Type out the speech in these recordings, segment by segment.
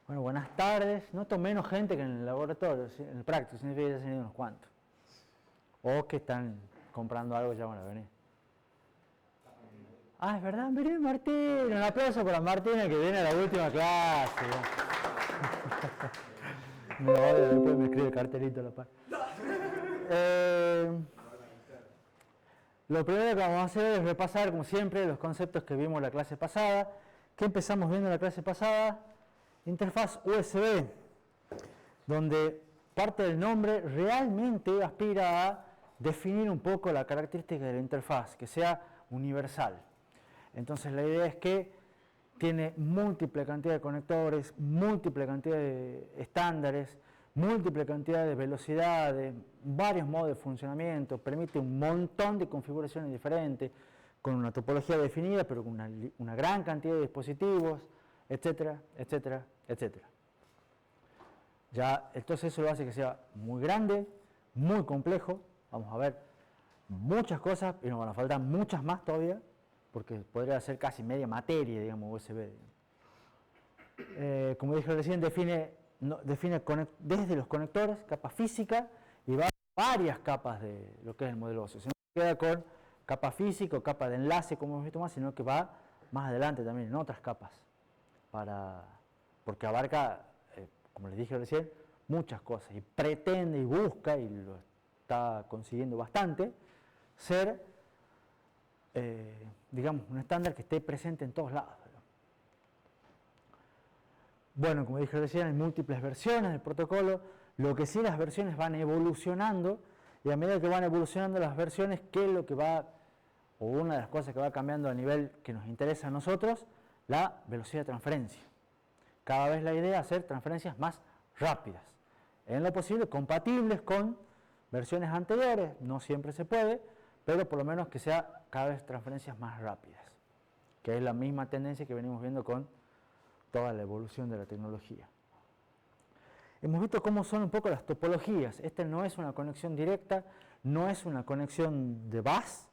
Bueno, buenas tardes. Noto menos gente que en el laboratorio, ¿sí? En el práctico, significa que ya se han ido unos cuantos. O que están comprando algo, ya van a venir. Ah, es verdad, miren Martín. Un aplauso para Martina que viene a la última clase. Me lo odio, después me escribe el cartelito a la par. Lo primero que vamos a hacer es repasar, como siempre, los conceptos que vimos la clase pasada. ¿Qué empezamos viendo la clase pasada? Interfaz USB, donde parte del nombre realmente aspira a definir un poco la característica de la interfaz, que sea universal. Entonces la idea es que tiene múltiple cantidad de conectores, múltiple cantidad de estándares, múltiple cantidad de velocidades, varios modos de funcionamiento, permite un montón de configuraciones diferentes, con una topología definida, pero con una gran cantidad de dispositivos, etcétera, etcétera, etcétera. Ya, entonces eso lo hace que sea muy grande, muy complejo. Vamos a ver muchas cosas y nos van a faltar muchas más todavía, porque podría ser casi media materia, digamos, USB. Como dije recién, define desde los conectores, capa física, y va a varias capas de lo que es el modelo óseo. Si no se queda con capa física o capa de enlace, como hemos visto más, sino que va más adelante también en otras capas, porque abarca, como les dije recién, muchas cosas, y pretende y busca, y lo está consiguiendo bastante, ser, digamos, un estándar que esté presente en todos lados. Bueno, como dije recién, hay múltiples versiones del protocolo, lo que sí las versiones van evolucionando, y a medida que van evolucionando las versiones, ¿qué es lo que va, o una de las cosas que va cambiando a nivel que nos interesa a nosotros? La velocidad de transferencia. Cada vez la idea es hacer transferencias más rápidas, en lo posible compatibles con versiones anteriores, no siempre se puede, pero por lo menos que sea cada vez transferencias más rápidas, que es la misma tendencia que venimos viendo con toda la evolución de la tecnología. Hemos visto cómo son un poco las topologías. Esta no es una conexión directa, no es una conexión de bus,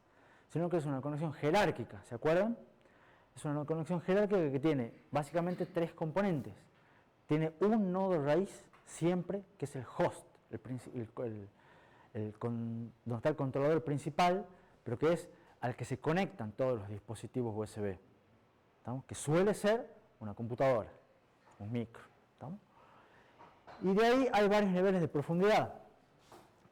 sino que es una conexión jerárquica, ¿se acuerdan? Es una conexión jerárquica que tiene básicamente tres componentes. Tiene un nodo raíz siempre, que es el host, donde está el controlador principal, pero que es al que se conectan todos los dispositivos USB, ¿estamos? Que suele ser una computadora, un micro, ¿estamos? Y de ahí hay varios niveles de profundidad.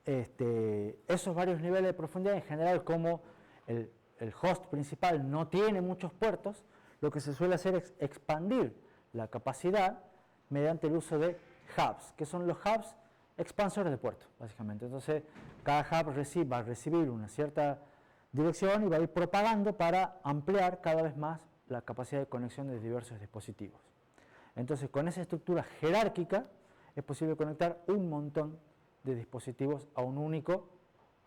Esos varios niveles de profundidad, en general, como el host principal no tiene muchos puertos, lo que se suele hacer es expandir la capacidad mediante el uso de hubs, que son los hubs expansores de puertos, básicamente. Entonces, cada hub va a recibir una cierta dirección y va a ir propagando para ampliar cada vez más la capacidad de conexión de diversos dispositivos. Entonces, con esa estructura jerárquica es posible conectar un montón de dispositivos a un único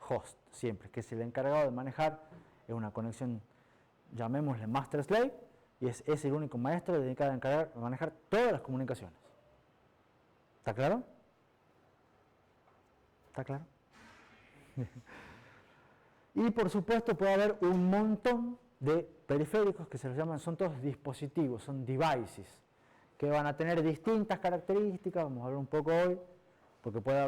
host, siempre, que es el encargado de manejar, es una conexión, llamémosle master-slave, y es el único maestro dedicado a manejar todas las comunicaciones. ¿Está claro? ¿Está claro? Y por supuesto puede haber un montón de periféricos que se los llaman, son todos dispositivos, son devices, que van a tener distintas características, vamos a ver un poco hoy,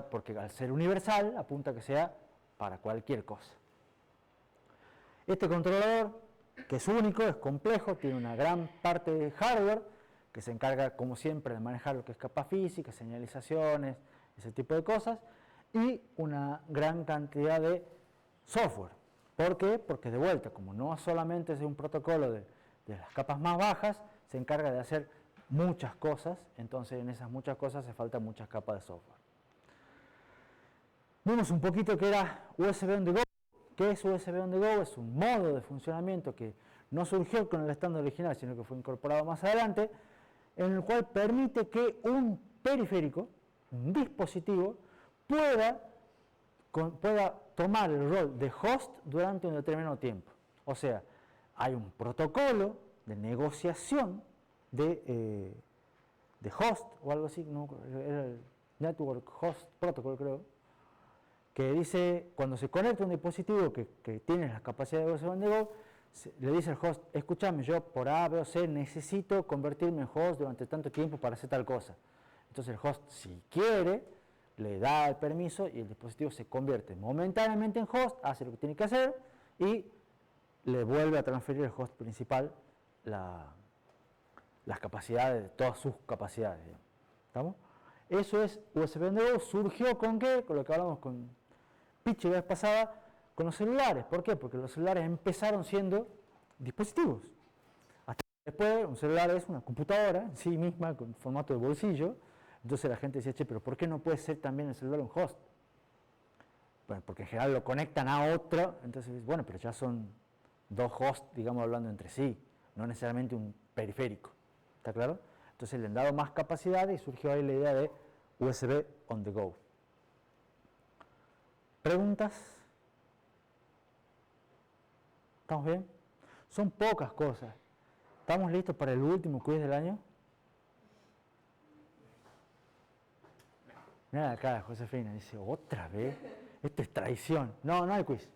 porque al ser universal apunta a que sea para cualquier cosa. Este controlador, que es único, es complejo, tiene una gran parte de hardware, que se encarga como siempre de manejar lo que es capa física, señalizaciones, ese tipo de cosas, y una gran cantidad de software. ¿Por qué? Porque de vuelta, como no solamente es un protocolo de las capas más bajas, se encarga de hacer muchas cosas, entonces en esas muchas cosas hace falta muchas capas de software. Vimos un poquito que era USB on the go. ¿Qué es USB on the go? Es un modo de funcionamiento que no surgió con el estándar original, sino que fue incorporado más adelante, en el cual permite que un periférico, un dispositivo, pueda tomar el rol de host durante un determinado tiempo. O sea, hay un protocolo de negociación de host o algo así, no, era el Network Host Protocol, creo, que dice, cuando se conecta un dispositivo que tiene las capacidades de USB on the go, le dice al host, escúchame, yo por A, B o C necesito convertirme en host durante tanto tiempo para hacer tal cosa. Entonces el host, si quiere, le da el permiso y el dispositivo se convierte momentáneamente en host, hace lo que tiene que hacer y le vuelve a transferir al host principal las capacidades, todas sus capacidades. ¿Estamos? Eso es USB on the go. ¿Surgió con qué? Con lo que hablamos con Pichi la vez pasada, con los celulares. ¿Por qué? Porque los celulares empezaron siendo dispositivos. Hasta después, un celular es una computadora en sí misma, con formato de bolsillo. Entonces la gente decía, che, pero ¿por qué no puede ser también el celular un host? Bueno, porque en general lo conectan a otro, entonces, bueno, pero ya son dos hosts, digamos, hablando entre sí, no necesariamente un periférico. ¿Está claro? Entonces le han dado más capacidad y surgió ahí la idea de USB on the go. ¿Preguntas? ¿Estamos bien? Son pocas cosas. ¿Estamos listos para el último quiz del año? Mira acá, Josefina, dice, ¿otra vez? Esto es traición. No, no hay quiz.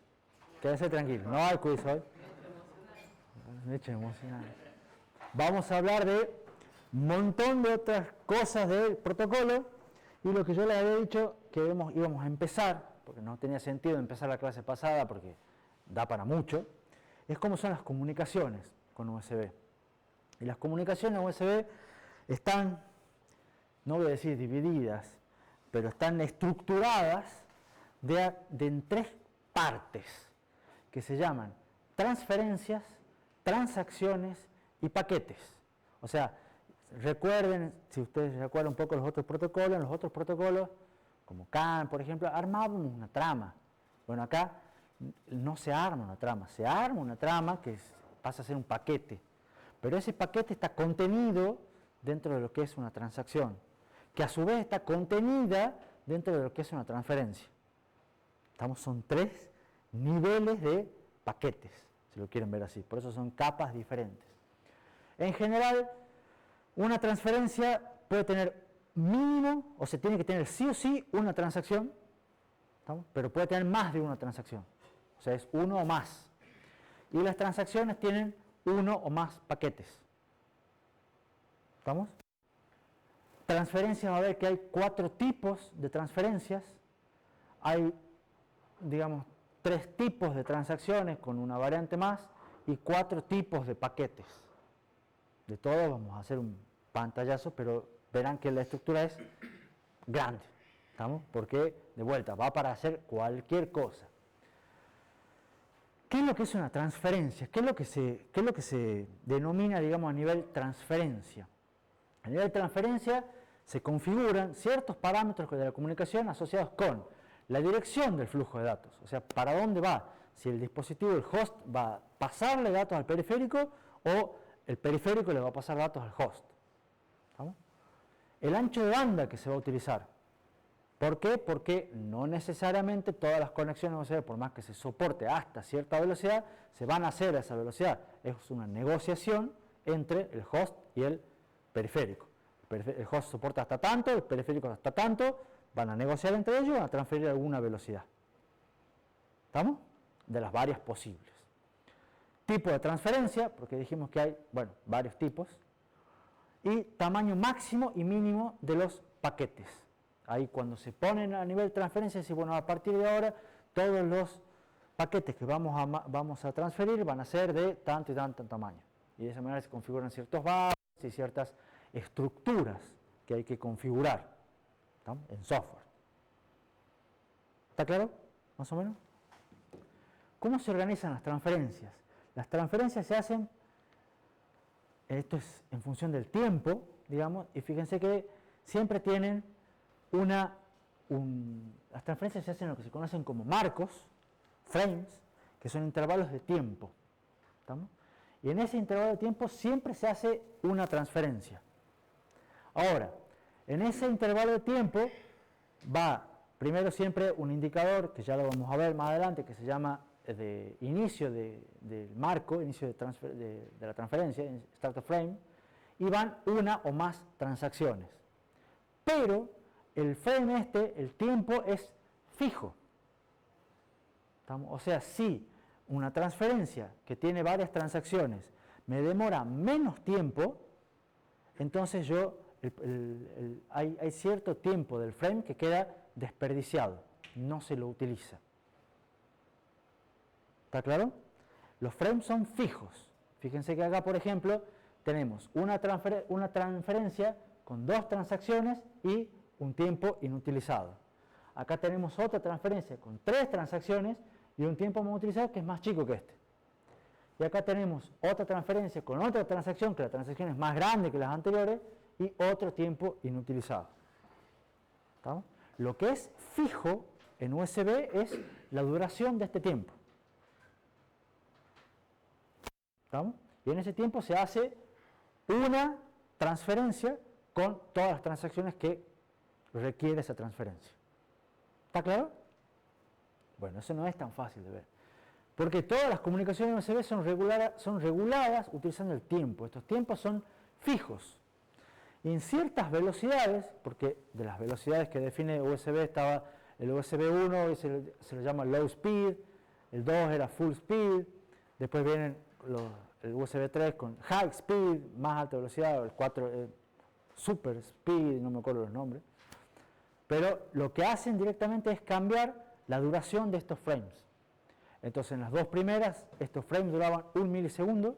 Quédese tranquilo, no hay quiz hoy. Me echa emocionado. Vamos a hablar de un montón de otras cosas del protocolo y lo que yo les había dicho que íbamos a empezar, porque no tenía sentido empezar la clase pasada porque da para mucho, es cómo son las comunicaciones con USB. Y las comunicaciones USB están, no voy a decir divididas, pero están estructuradas en tres partes que se llaman transferencias, transacciones y paquetes. O sea, recuerden, si ustedes recuerdan un poco los otros protocolos, como CAN, por ejemplo, armábamos una trama. Bueno, acá no se arma una trama, se arma una trama que pasa a ser un paquete. Pero ese paquete está contenido dentro de lo que es una transacción, que a su vez está contenida dentro de lo que es una transferencia. Son tres niveles de paquetes, si lo quieren ver así, por eso son capas diferentes. En general, una transferencia puede tener mínimo, o se tiene que tener sí o sí una transacción, ¿estamos? Pero puede tener más de una transacción, o sea, es uno o más. Y las transacciones tienen uno o más paquetes. ¿Estamos? Transferencias, va a ver que hay 4 tipos de transferencias. Hay, digamos, 3 tipos de transacciones con una variante más y 4 tipos de paquetes. De todo vamos a hacer un pantallazo, pero verán que la estructura es grande. ¿Estamos? Porque, de vuelta, va para hacer cualquier cosa. ¿Qué es lo que es una transferencia? ¿Qué es lo que se denomina, digamos, a nivel transferencia? A nivel transferencia se configuran ciertos parámetros de la comunicación asociados con la dirección del flujo de datos, o sea, para dónde va, si el dispositivo, el host, va a pasarle datos al periférico o el periférico le va a pasar datos al host. ¿Estamos? El ancho de banda que se va a utilizar. ¿Por qué? Porque no necesariamente todas las conexiones USB, por más que se soporte hasta cierta velocidad, se van a hacer a esa velocidad. Es una negociación entre el host y el periférico. El host soporta hasta tanto, el periférico hasta tanto, van a negociar entre ellos y van a transferir alguna velocidad. ¿Estamos? De las varias posibles. Tipo de transferencia, porque dijimos que hay, bueno, varios tipos. Y tamaño máximo y mínimo de los paquetes. Ahí cuando se ponen a nivel de transferencia, se bueno, a partir de ahora todos los paquetes que vamos a transferir van a ser de tanto y tanto tamaño. Y de esa manera se configuran ciertos buffers y ciertas estructuras que hay que configurar, ¿no? En software. ¿Está claro? ¿Más o menos? ¿Cómo se organizan las transferencias? Las transferencias se hacen, esto es en función del tiempo, digamos, y fíjense que siempre tienen las transferencias se hacen en lo que se conocen como marcos, frames, que son intervalos de tiempo. ¿Estamos? Y en ese intervalo de tiempo siempre se hace una transferencia. Ahora, en ese intervalo de tiempo va primero siempre un indicador, que ya lo vamos a ver más adelante, que se llama de inicio del marco, inicio de la transferencia, start of frame, y van una o más transacciones. Pero el frame el tiempo es fijo. ¿Estamos? O sea, si una transferencia que tiene varias transacciones me demora menos tiempo, entonces hay cierto tiempo del frame que queda desperdiciado, no se lo utiliza. ¿Está claro? Los frames son fijos. Fíjense que acá, por ejemplo, tenemos una transferencia con 2 transacciones y un tiempo inutilizado. Acá tenemos otra transferencia con 3 transacciones y un tiempo inutilizado que es más chico que este. Y acá tenemos otra transferencia con otra transacción, que la transacción es más grande que las anteriores, y otro tiempo inutilizado. ¿Estamos? Lo que es fijo en USB es la duración de este tiempo. ¿Estamos? Y en ese tiempo se hace una transferencia con todas las transacciones que requiere esa transferencia. ¿Está claro? Bueno, eso no es tan fácil de ver. Porque todas las comunicaciones USB son reguladas utilizando el tiempo. Estos tiempos son fijos. Y en ciertas velocidades, porque de las velocidades que define USB estaba el USB 1, se lo llama low speed, el 2 era full speed, después vienen el USB 3 con high speed, más alta velocidad, el 4 super speed, no me acuerdo los nombres. Pero lo que hacen directamente es cambiar la duración de estos frames. Entonces en las dos primeras estos frames duraban 1 milisegundo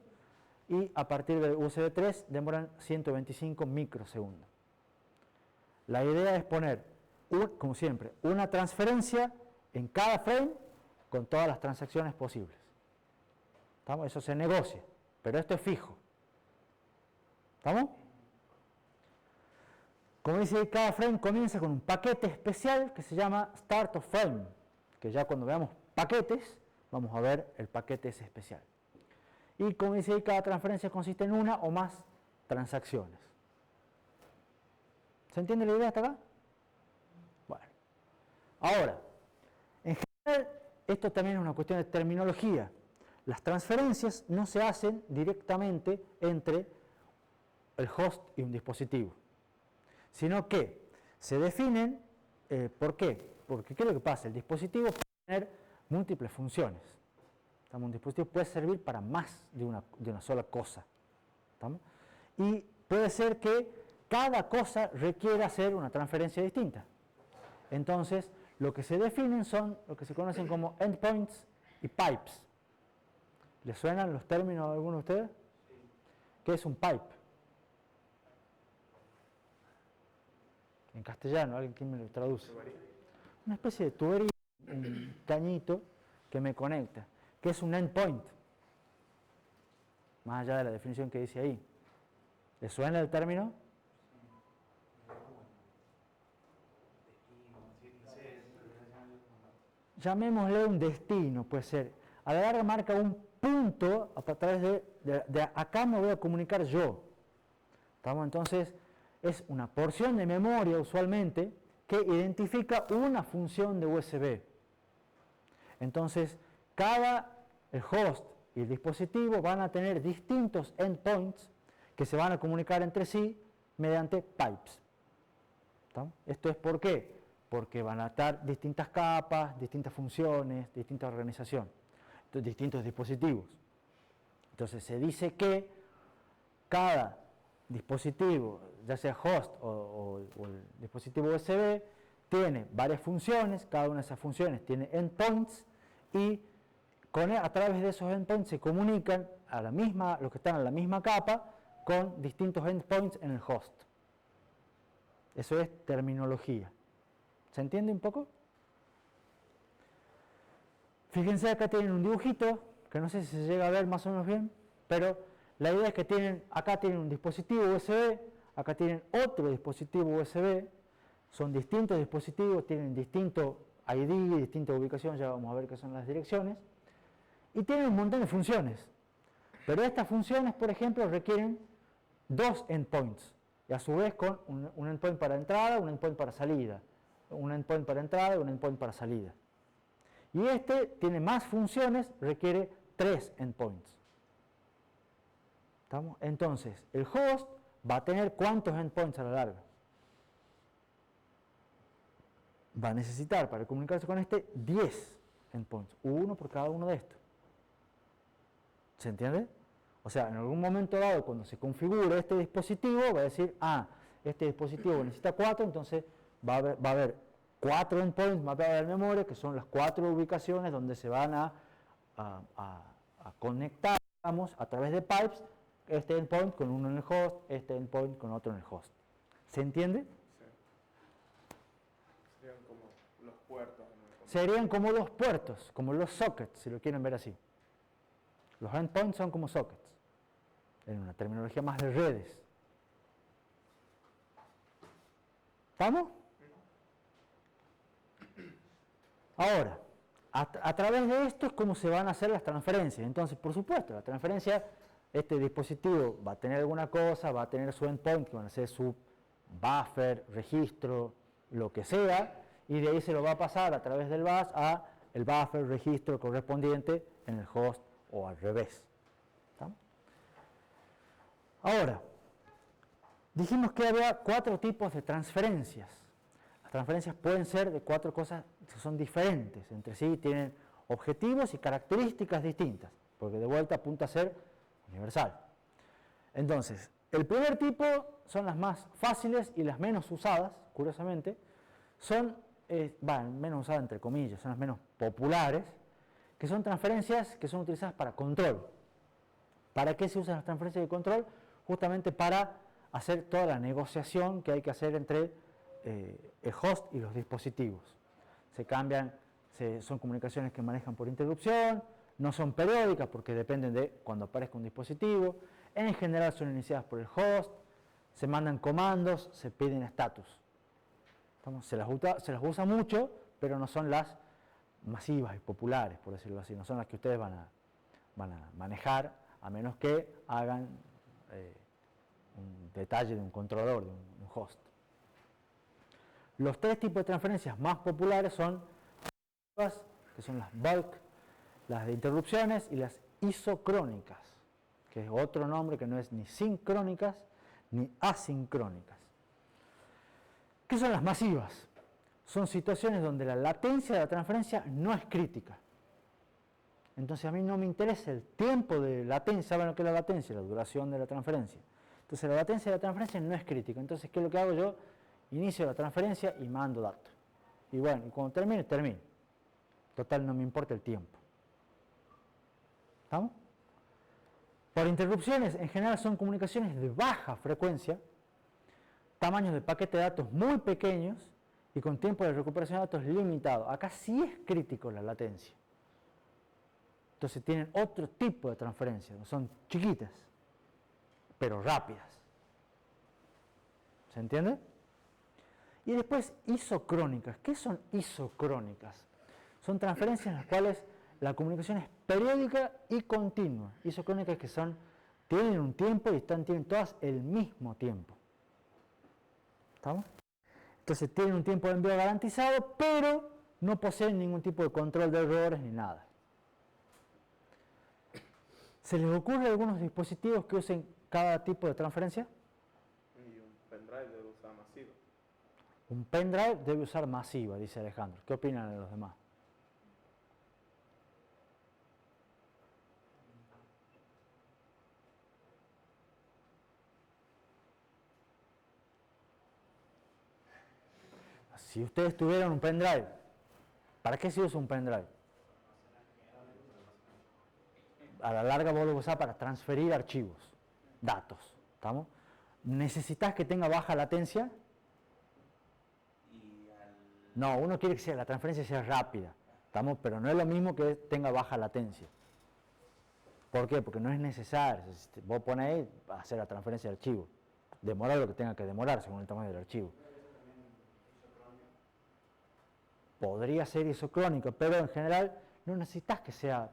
y a partir del USB 3 demoran 125 microsegundos. La idea es poner, como siempre, una transferencia en cada frame con todas las transacciones posibles. ¿Estamos? Eso se negocia, pero esto es fijo. ¿Estamos? Como dice, cada frame comienza con un paquete especial que se llama Start of Frame, que ya cuando veamos paquetes vamos a ver el paquete ese especial. Y como dice, cada transferencia consiste en una o más transacciones. ¿Se entiende la idea hasta acá? Bueno. Ahora, en general, esto también es una cuestión de terminología. Las transferencias no se hacen directamente entre el host y un dispositivo, sino que se definen, ¿por qué? Porque ¿qué es lo que pasa? El dispositivo puede tener múltiples funciones. ¿Estamos? Un dispositivo puede servir para más de una sola cosa. ¿Estamos? Y puede ser que cada cosa requiera hacer una transferencia distinta. Entonces, lo que se definen son lo que se conocen como endpoints y pipes. ¿Les suenan los términos a alguno de ustedes? Sí. ¿Qué es un pipe? En castellano, ¿alguien me lo traduce? Una especie de tubería, un cañito que me conecta. ¿Qué es un endpoint? Más allá de la definición que dice ahí. ¿Les suena el término? Llamémosle un destino, puede ser. A la larga marca un punto a través de acá me voy a comunicar yo. ¿Estamos? Entonces, es una porción de memoria usualmente que identifica una función de USB. Entonces, el host y el dispositivo van a tener distintos endpoints que se van a comunicar entre sí mediante pipes. ¿Estamos? ¿Esto es por qué? Porque van a estar distintas capas, distintas funciones, distinta organización, distintos dispositivos. Entonces se dice que cada dispositivo, ya sea host o el dispositivo USB, tiene varias funciones, cada una de esas funciones tiene endpoints y a través de esos endpoints se comunican los que están en la misma capa con distintos endpoints en el host. Eso es terminología. ¿Se entiende un poco? Fíjense, acá tienen un dibujito, que no sé si se llega a ver más o menos bien, pero la idea es que acá tienen un dispositivo USB, acá tienen otro dispositivo USB, son distintos dispositivos, tienen distinto ID, distinta ubicación, ya vamos a ver qué son las direcciones, y tienen un montón de funciones. Pero estas funciones, por ejemplo, requieren 2 endpoints, y a su vez con un endpoint para entrada, un endpoint para salida, un endpoint para entrada y un endpoint para salida. Y este tiene más funciones, requiere 3 endpoints. ¿Estamos? Entonces, el host va a tener ¿cuántos endpoints a la larga? Va a necesitar para comunicarse con este 10 endpoints, uno por cada uno de estos. ¿Se entiende? O sea, en algún momento dado, cuando se configure este dispositivo, va a decir, este dispositivo necesita 4, entonces va a haber 4 endpoints mapeados a la memoria, que son las 4 ubicaciones donde se van a conectar, digamos, a través de pipes, este endpoint con uno en el host, este endpoint con otro en el host. ¿Se entiende? Sí. Serían como los puertos. Serían como los puertos, como los sockets, si lo quieren ver así. Los endpoints son como sockets, en una terminología más de redes. ¿Estamos? Ahora, a través de esto es como se van a hacer las transferencias. Entonces, por supuesto, la transferencia, este dispositivo va a tener alguna cosa, va a tener su endpoint, que van a ser su buffer, registro, lo que sea, y de ahí se lo va a pasar a través del bus a el buffer, registro correspondiente en el host o al revés. ¿Está? Ahora, dijimos que había 4 tipos de transferencias. Las transferencias pueden ser de 4 cosas que son diferentes entre sí, tienen objetivos y características distintas, porque de vuelta apunta a ser universal. Entonces, el primer tipo son las más fáciles y las menos usadas, curiosamente, son, menos usadas entre comillas, son las menos populares, que son transferencias que son utilizadas para control. ¿Para qué se usan las transferencias de control? Justamente para hacer toda la negociación que hay que hacer entre el host y los dispositivos. Se cambian, son comunicaciones que manejan por interrupción, no son periódicas porque dependen de cuando aparezca un dispositivo, en general son iniciadas por el host, se mandan comandos, se piden estatus. Se las usa mucho, pero no son las masivas y populares, por decirlo así, no son las que ustedes van a manejar, a menos que hagan un detalle de un controlador, de un host. Los 3 tipos de transferencias más populares son que son las bulk, las de interrupciones y las isocrónicas, que es otro nombre que no es ni sincrónicas ni asincrónicas. ¿Qué son las masivas? Son situaciones donde la latencia de la transferencia no es crítica. Entonces a mí no me interesa el tiempo de latencia. ¿Saben lo que es la latencia? La duración de la transferencia. Entonces la latencia de la transferencia no es crítica. Entonces, ¿qué es lo que hago yo? Inicio la transferencia y mando datos. Y bueno, y cuando termine, termino. Total, no me importa el tiempo. ¿Estamos? Por interrupciones, en general son comunicaciones de baja frecuencia, tamaños de paquete de datos muy pequeños y con tiempo de recuperación de datos limitado. Acá sí es crítico la latencia. Entonces tienen otro tipo de transferencia, son chiquitas, pero rápidas. ¿Se entiende? Y después isocrónicas. ¿Qué son isocrónicas? Son transferencias en las cuales la comunicación es periódica y continua. Isocrónicas que tienen un tiempo y tienen todas el mismo tiempo. ¿Estamos? Entonces tienen un tiempo de envío garantizado, pero no poseen ningún tipo de control de errores ni nada. ¿Se les ocurre algunos dispositivos que usen cada tipo de transferencia? Y un pendrive debe usar masiva. Un pendrive debe usar masiva, dice Alejandro. ¿Qué opinan de los demás? Si ustedes tuvieran un pendrive, ¿para qué se usa un pendrive? A la larga vos lo usás para transferir archivos, datos. ¿Estamos? ¿Necesitas que tenga baja latencia? No, uno quiere que la transferencia sea rápida, ¿estamos? Pero no es lo mismo que tenga baja latencia. ¿Por qué? Porque no es necesario. Vos pones ahí a hacer la transferencia de archivo. Demora lo que tenga que demorar según el tamaño del archivo. Podría ser isocrónico, pero en general no necesitas que sea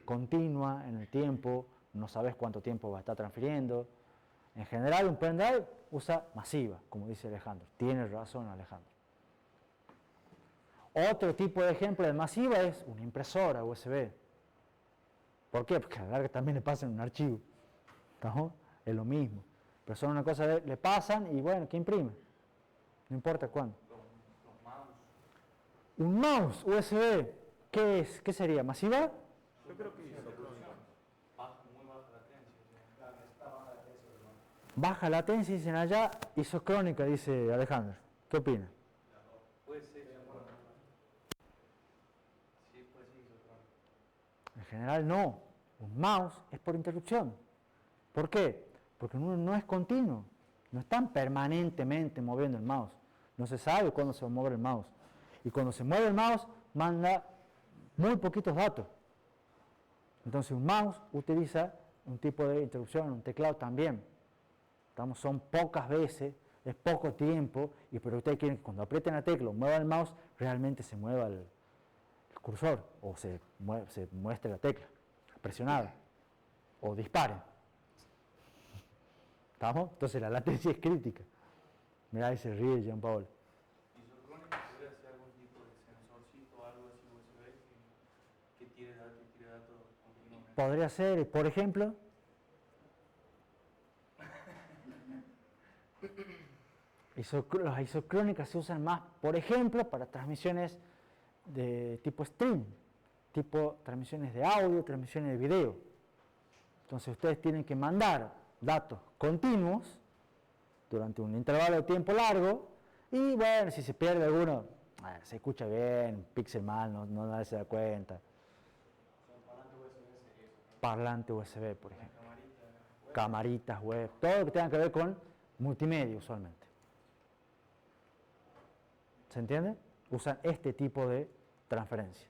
continua en el tiempo, no sabes cuánto tiempo va a estar transfiriendo. En general un pendrive usa masiva, como dice Alejandro. Tiene razón Alejandro. Otro tipo de ejemplo de masiva es una impresora USB. ¿Por qué? Porque a la larga también le pasan un archivo. ¿No? Es lo mismo. Pero son una cosa le pasan y bueno, ¿qué imprime? No importa cuándo. Un mouse USB, ¿qué es? ¿Qué sería? ¿Masiva? Yo creo que isocrónica. Baja latencia, dicen allá, isocrónica, dice Alejandro. ¿Qué opina? Puede ser isocrónica. Sí, puede ser isocrónica. En general no. Un mouse es por interrupción. ¿Por qué? Porque no es continuo. No están permanentemente moviendo el mouse. No se sabe cuándo se va a mover el mouse. Y cuando se mueve el mouse, manda muy poquitos datos. Entonces un mouse utiliza un tipo de interrupción, un teclado también. Son pocas veces, es poco tiempo, pero ustedes quieren que cuando aprieten la tecla o muevan el mouse, realmente se mueva el cursor o se muestre la tecla presionada o disparen. ¿Estamos? Entonces la latencia es crítica. Mirá, ahí se ríe Jean Paul. Isocrónica podría ser algún tipo de sensorcito o algo así USB que tire datos continuamente. Podría ser, por ejemplo, las isocrónicas se usan más, por ejemplo, para transmisiones de tipo stream, tipo transmisiones de audio, transmisiones de video. Entonces ustedes tienen que mandar datos continuos durante un intervalo de tiempo largo y bueno, si se pierde alguno, se escucha bien, un píxel mal, no nadie se da cuenta. Parlante USB, por ejemplo. Camaritas web, todo lo que tenga que ver con multimedia usualmente. ¿Se entiende? Usan este tipo de transferencia.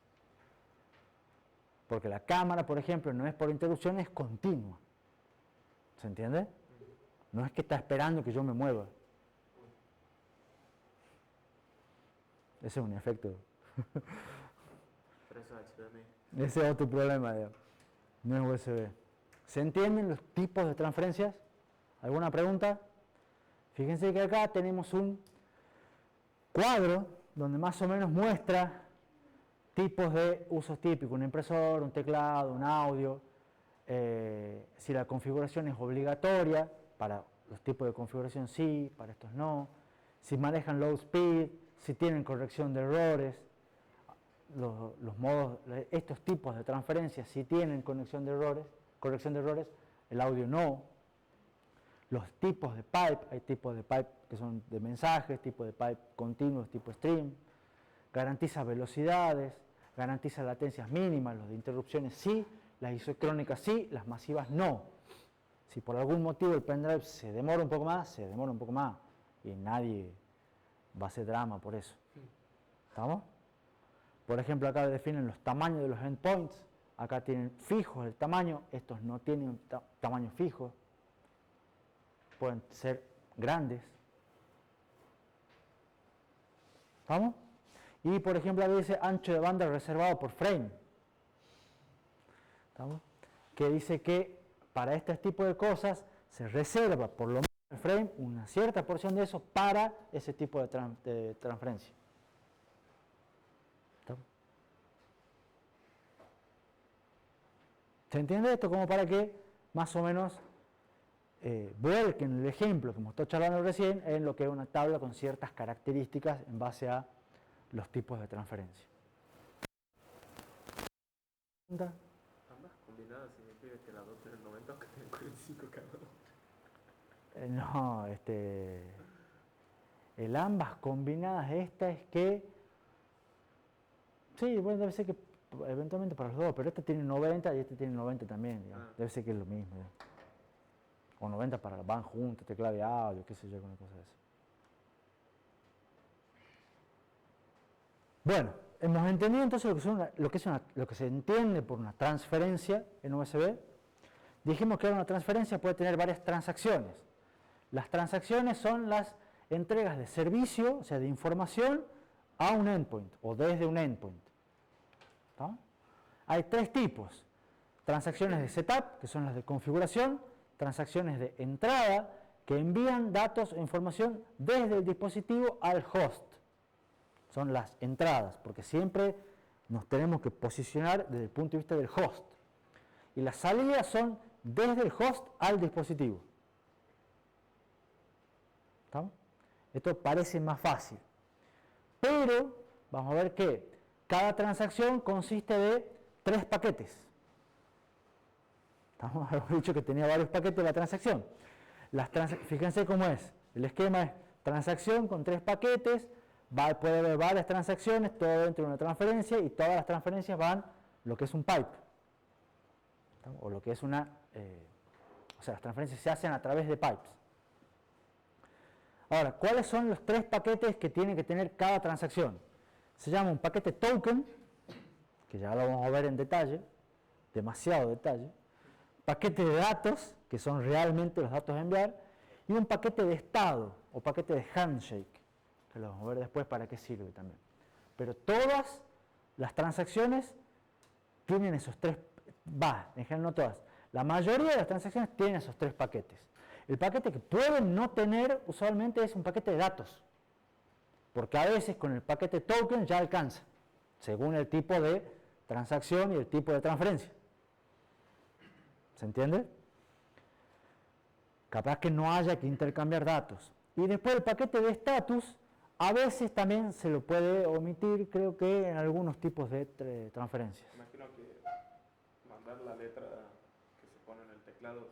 Porque la cámara, por ejemplo, no es por interrupción, es continua. ¿Se entiende? No es que está esperando que yo me mueva. Ese es un efecto. Pero eso es HDMI. Ese es otro problema, digamos. No es USB. ¿Se entienden los tipos de transferencias? ¿Alguna pregunta? Fíjense que acá tenemos un cuadro donde más o menos muestra tipos de usos típicos, un impresor, un teclado, un audio, si la configuración es obligatoria, para los tipos de configuración sí, para estos no, si manejan low speed, si tienen corrección de errores, los modos, estos tipos de transferencias si tienen corrección de errores, el audio no. Los tipos de pipe, hay tipos de pipe que son de mensajes, tipos de pipe continuos, tipo stream, garantiza velocidades, garantiza latencias mínimas, los de interrupciones sí, las isocrónicas sí, las masivas no. Si por algún motivo el pendrive se demora un poco más, y nadie va a hacer drama por eso. ¿Estamos? Por ejemplo, acá definen los tamaños de los endpoints, acá tienen fijos el tamaño, estos no tienen tamaño fijo, pueden ser grandes. ¿Estamos? Y por ejemplo, acá dice ancho de banda reservado por frame. ¿Estamos? Que dice que para este tipo de cosas se reserva por lo menos el frame una cierta porción de eso para ese tipo de transferencia. ¿Estamos? ¿Se entiende esto? Como para que más o menos vuelquen el ejemplo que hemos estado charlando recién en lo que es una tabla con ciertas características en base a los tipos de transferencia. Ambas combinadas significa que las dos tienen 90 o que tienen 45 cada uno. No, el ambas combinadas, esta es que, sí, bueno, debe ser que eventualmente para los dos, pero este tiene 90 y este tiene 90 también, digamos. Debe ser que es lo mismo, digamos. O 90 para van juntos, teclado de audio, qué sé yo, una cosa de eso. Bueno, hemos entendido entonces lo que se entiende por una transferencia en USB. Dijimos que una transferencia puede tener varias transacciones. Las transacciones son las entregas de servicio, o sea, de información, a un endpoint o desde un endpoint. ¿Está? Hay tres tipos. Transacciones de setup, que son las de configuración, transacciones de entrada, que envían datos e información desde el dispositivo al host. Son las entradas, porque siempre nos tenemos que posicionar desde el punto de vista del host. Y las salidas son desde el host al dispositivo. ¿Estamos? Esto parece más fácil. Pero vamos a ver que cada transacción consiste de 3 paquetes. Hemos dicho que tenía varios paquetes de la transacción. Fíjense cómo es. El esquema es transacción con 3 paquetes, puede haber varias transacciones, todo dentro de una transferencia, y todas las transferencias van lo que es un pipe. O lo que es una... o sea, las transferencias se hacen a través de pipes. Ahora, ¿cuáles son los 3 paquetes que tiene que tener cada transacción? Se llama un paquete token, que ya lo vamos a ver en detalle, demasiado detalle, paquete de datos, que son realmente los datos a enviar, y un paquete de estado, o paquete de handshake, que lo vamos a ver después para qué sirve también. Pero todas las transacciones tienen esos 3, en general no todas, la mayoría de las transacciones tienen esos 3 paquetes. El paquete que pueden no tener usualmente es un paquete de datos, porque a veces con el paquete token ya alcanza, según el tipo de transacción y el tipo de transferencia. ¿Se entiende? Capaz que no haya que intercambiar datos. Y después el paquete de estatus, a veces también se lo puede omitir, creo que en algunos tipos de transferencias. Imagino que mandar la letra que se pone en el teclado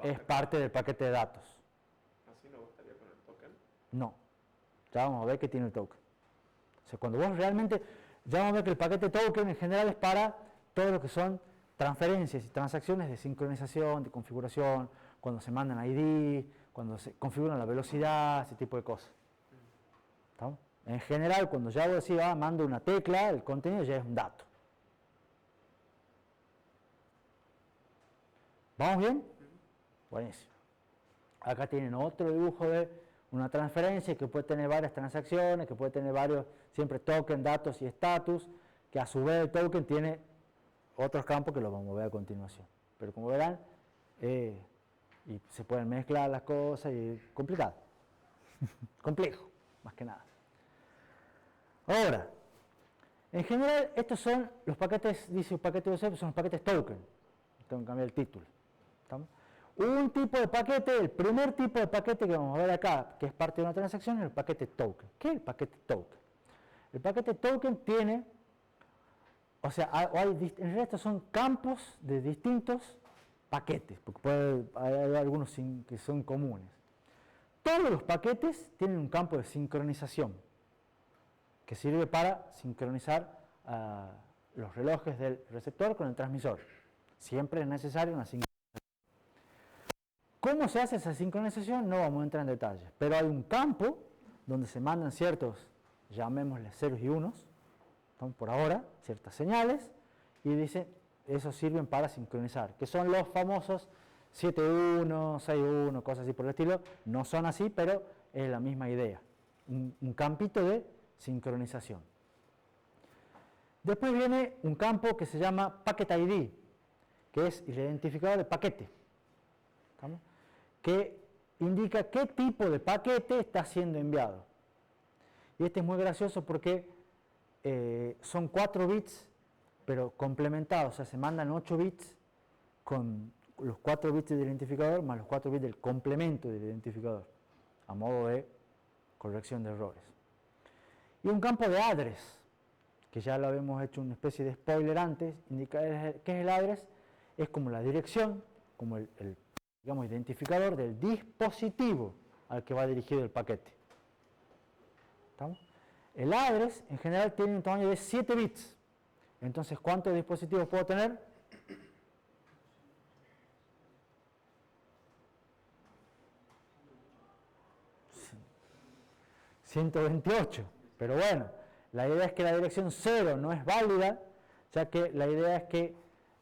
Es parte del paquete de datos. ¿Así no bastaría con el token? No. Ya vamos a ver qué tiene el token. O sea, cuando vos realmente, ya vamos a ver que el paquete token en general es para todo lo que son transferencias y transacciones de sincronización, de configuración, cuando se mandan ID, cuando se configuran la velocidad, ese tipo de cosas. ¿Estamos? En general, cuando ya vos decís, mando una tecla, el contenido ya es un dato. ¿Vamos bien? Buenísimo. Acá tienen otro dibujo de una transferencia que puede tener varias transacciones, que puede tener varios, siempre token, datos y status, que a su vez el token tiene otros campos que los vamos a ver a continuación. Pero como verán, y se pueden mezclar las cosas y es complicado. Complejo, más que nada. Ahora, en general, estos son los paquetes, dice paquete USB, son los paquetes token. Tengo que cambiar el título. ¿Estamos? Un tipo de paquete, el primer tipo de paquete que vamos a ver acá, que es parte de una transacción, es el paquete token. ¿Qué es el paquete token? El paquete token tiene, o sea, en realidad estos son campos de distintos paquetes, porque hay algunos que son comunes. Todos los paquetes tienen un campo de sincronización, que sirve para sincronizar los relojes del receptor con el transmisor. Siempre es necesaria una sincronización. ¿Cómo se hace esa sincronización? No vamos a entrar en detalles, pero hay un campo donde se mandan ciertos, llamémosle ceros y unos, por ahora, ciertas señales, y dice, esos sirven para sincronizar, que son los famosos 7.1, 6.1, cosas así por el estilo. No son así, pero es la misma idea, un campito de sincronización. Después viene un campo que se llama Packet ID, que es el identificador de paquete, ¿estamos? Que indica qué tipo de paquete está siendo enviado. Y este es muy gracioso porque son 4 bits, pero complementados, o sea, se mandan 8 bits con los 4 bits del identificador más los 4 bits del complemento del identificador, a modo de corrección de errores. Y un campo de address, que ya lo habíamos hecho una especie de spoiler antes, indica qué es el address, es como la dirección, como el digamos, identificador del dispositivo al que va dirigido el paquete. ¿Estamos? El address en general tiene un tamaño de 7 bits. Entonces, ¿cuántos dispositivos puedo tener? ...128. Pero bueno, la idea es que la dirección 0 no es válida, ya que la idea es que,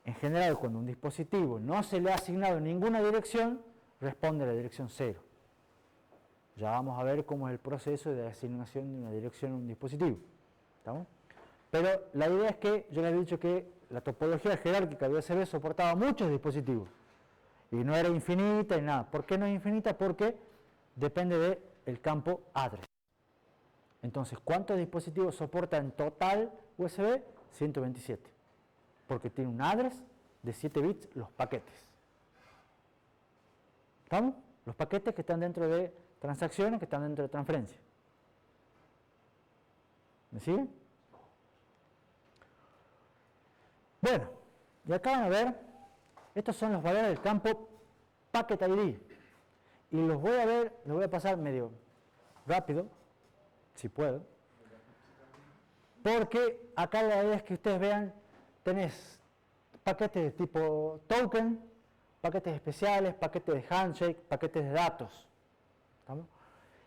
en general, cuando un dispositivo no se le ha asignado ninguna dirección, responde a la dirección 0. Ya vamos a ver cómo es el proceso de asignación de una dirección a un dispositivo. ¿Estamos? Pero la idea es que, yo les he dicho que la topología jerárquica de USB soportaba muchos dispositivos y no era infinita ni nada. ¿Por qué no es infinita? Porque depende del campo address. Entonces, ¿cuántos dispositivos soporta en total USB? 127. Porque tiene un address de 7 bits los paquetes. ¿Estamos? Los paquetes que están dentro de transacciones, que están dentro de transferencia. ¿Me siguen? Bueno, y acá van a ver, estos son los valores del campo Packet ID. y los voy a pasar medio rápido, si puedo, porque acá la idea es que ustedes vean, tenés paquetes de tipo token, paquetes especiales, paquetes de handshake, paquetes de datos. ¿Estamos?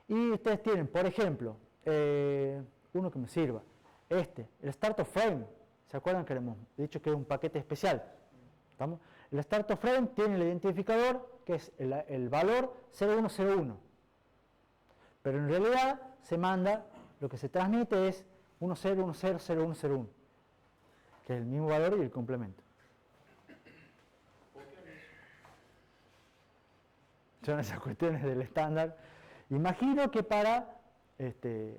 Y ustedes tienen, por ejemplo, uno que me sirva, el Startup Frame. ¿Se acuerdan que le hemos dicho que es un paquete especial? ¿Estamos? El Startup Frame tiene el identificador, que es el valor 0101. Pero en realidad se manda, lo que se transmite es 10100101, que es el mismo valor y el complemento. Son esas cuestiones del estándar. Imagino que para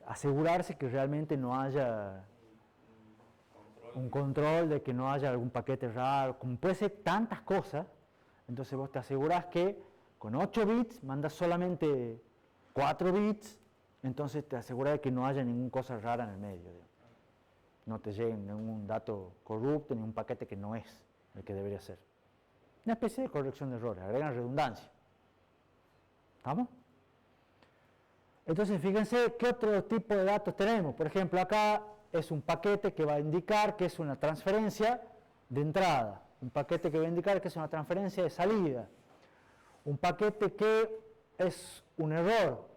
asegurarse que realmente no haya un control de que no haya algún paquete raro, como puede ser tantas cosas, entonces vos te asegurás que con 8 bits mandas solamente 4 bits, entonces te aseguras de que no haya ninguna cosa rara en el medio. Digamos. No te llegue ningún dato corrupto, ni un paquete que no es el que debería ser. Una especie de corrección de errores, agregan redundancia. ¿Estamos? Entonces, fíjense qué otro tipo de datos tenemos. Por ejemplo, acá es un paquete que va a indicar que es una transferencia de entrada. Un paquete que va a indicar que es una transferencia de salida. Un paquete que es un error.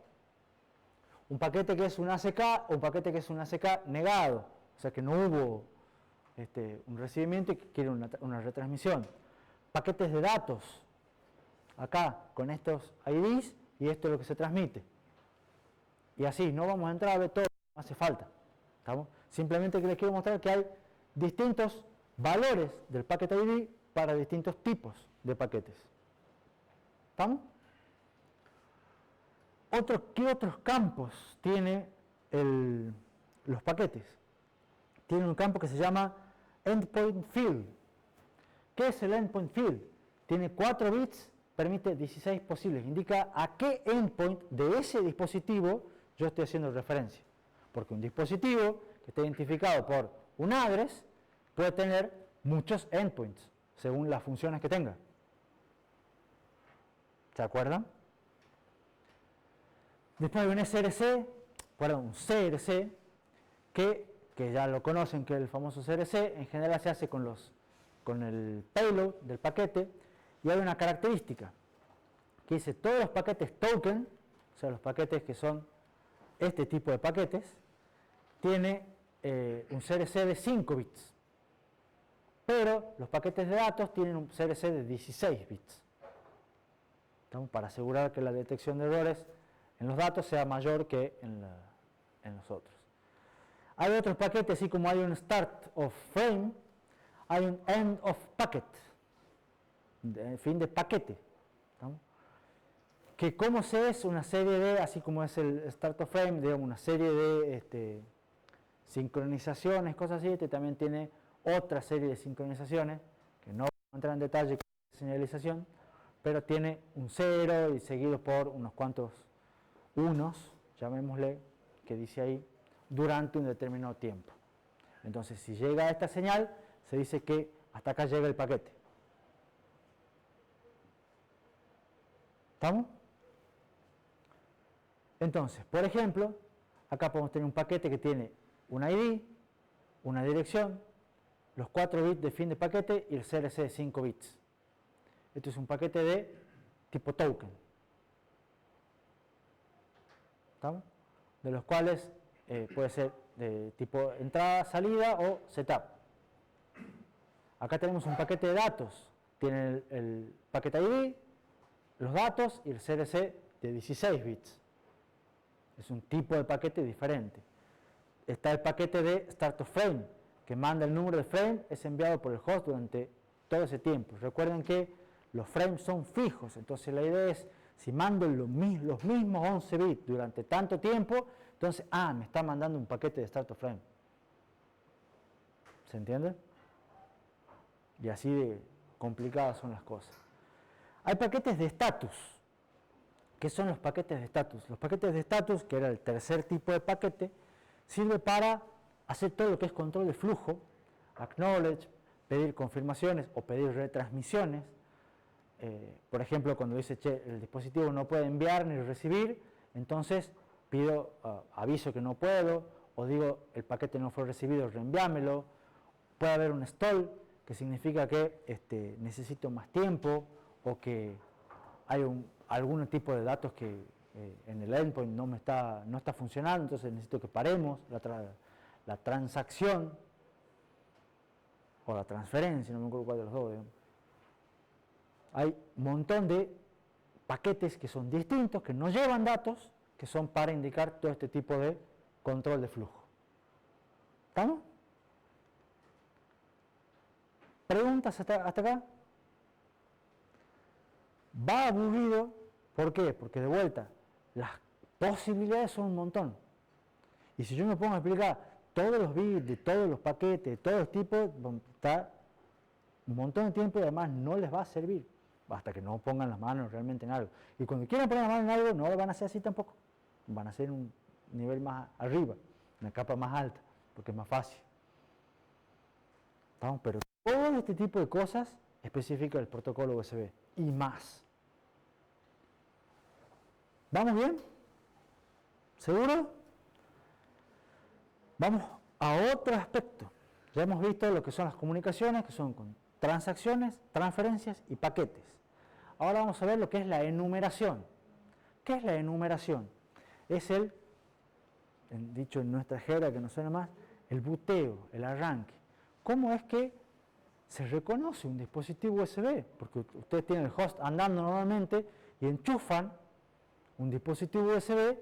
Un paquete que es un ACK o un paquete que es un ACK negado. O sea, que no hubo un recibimiento y que quiere una retransmisión. Paquetes de datos. Acá, con estos IDs, y esto es lo que se transmite. Y así, no vamos a entrar a ver todo, no hace falta. ¿Estamos? Simplemente que les quiero mostrar que hay distintos valores del packet ID para distintos tipos de paquetes. ¿Estamos? ¿Qué otros campos tiene los paquetes? Tiene un campo que se llama Endpoint Field. ¿Qué es el Endpoint Field? Tiene 4 bits, permite 16 posibles. Indica a qué endpoint de ese dispositivo yo estoy haciendo referencia. Porque un dispositivo que esté identificado por un address puede tener muchos endpoints, según las funciones que tenga. ¿Se acuerdan? Después hay un un CRC, que ya lo conocen, que es el famoso CRC, en general se hace con el payload del paquete, y hay una característica, que dice todos los paquetes token, o sea, los paquetes que son este tipo de paquetes, tiene un CRC de 5 bits, pero los paquetes de datos tienen un CRC de 16 bits. ¿Estamos? Para asegurar que la detección de errores en los datos sea mayor que en los otros. Hay otros paquetes, así como hay un start of frame, hay un end of packet, fin de paquete. ¿Estamos? Que como se es una serie de, así como es el start of frame, digamos, una serie de sincronizaciones, cosas así, también tiene otra serie de sincronizaciones, que no vamos a entrar en detalle con la señalización, pero tiene un 0 y seguido por unos cuantos unos, llamémosle, que dice ahí, durante un determinado tiempo. Entonces, si llega a esta señal, se dice que hasta acá llega el paquete. ¿Estamos? Entonces, por ejemplo, acá podemos tener un paquete que tiene un ID, una dirección, los 4 bits de fin de paquete y el CRC de 5 bits. Esto es un paquete de tipo token. ¿Estamos? De los cuales puede ser de tipo entrada, salida o setup. Acá tenemos un paquete de datos. Tiene el paquete ID, los datos y el CRC de 16 bits. Es un tipo de paquete diferente. Está el paquete de start of frame, que manda el número de frame, es enviado por el host durante todo ese tiempo. Recuerden que los frames son fijos, entonces la idea es, si mando los mismos 11 bits durante tanto tiempo, entonces, me está mandando un paquete de start of frame. ¿Se entiende? Y así de complicadas son las cosas. Hay paquetes de estatus. ¿Qué son los paquetes de estatus? Los paquetes de estatus, que era el tercer tipo de paquete, sirve para hacer todo lo que es control de flujo, acknowledge, pedir confirmaciones o pedir retransmisiones, por ejemplo, cuando dice, che, el dispositivo no puede enviar ni recibir, entonces pido, aviso que no puedo, o digo, el paquete no fue recibido, reenviámelo. Puede haber un stall, que significa que necesito más tiempo, o que hay algún tipo de datos que en el endpoint no está funcionando, entonces necesito que paremos la transacción, o la transferencia, no me acuerdo cuál de los dos, digamos. Hay un montón de paquetes que son distintos, que no llevan datos, que son para indicar todo este tipo de control de flujo. ¿Estamos? ¿Preguntas hasta acá? Va aburrido, ¿por qué? Porque de vuelta, las posibilidades son un montón. Y si yo me pongo a explicar todos los bits de todos los paquetes, de todos los tipos, está un montón de tiempo y además no les va a servir hasta que no pongan las manos realmente en algo. Y cuando quieran poner las manos en algo, no lo van a hacer así tampoco. Van a hacer un nivel más arriba, una capa más alta, porque es más fácil. ¿Estamos? Pero todo este tipo de cosas especifica el protocolo USB y más. ¿Vamos bien? ¿Seguro? Vamos a otro aspecto. Ya hemos visto lo que son las comunicaciones, que son con transacciones, transferencias y paquetes. Ahora vamos a ver lo que es la enumeración. ¿Qué es la enumeración? Es dicho en nuestra jerga que no suena más, el buteo, el arranque. ¿Cómo es que se reconoce un dispositivo USB? Porque ustedes tienen el host andando normalmente y enchufan un dispositivo USB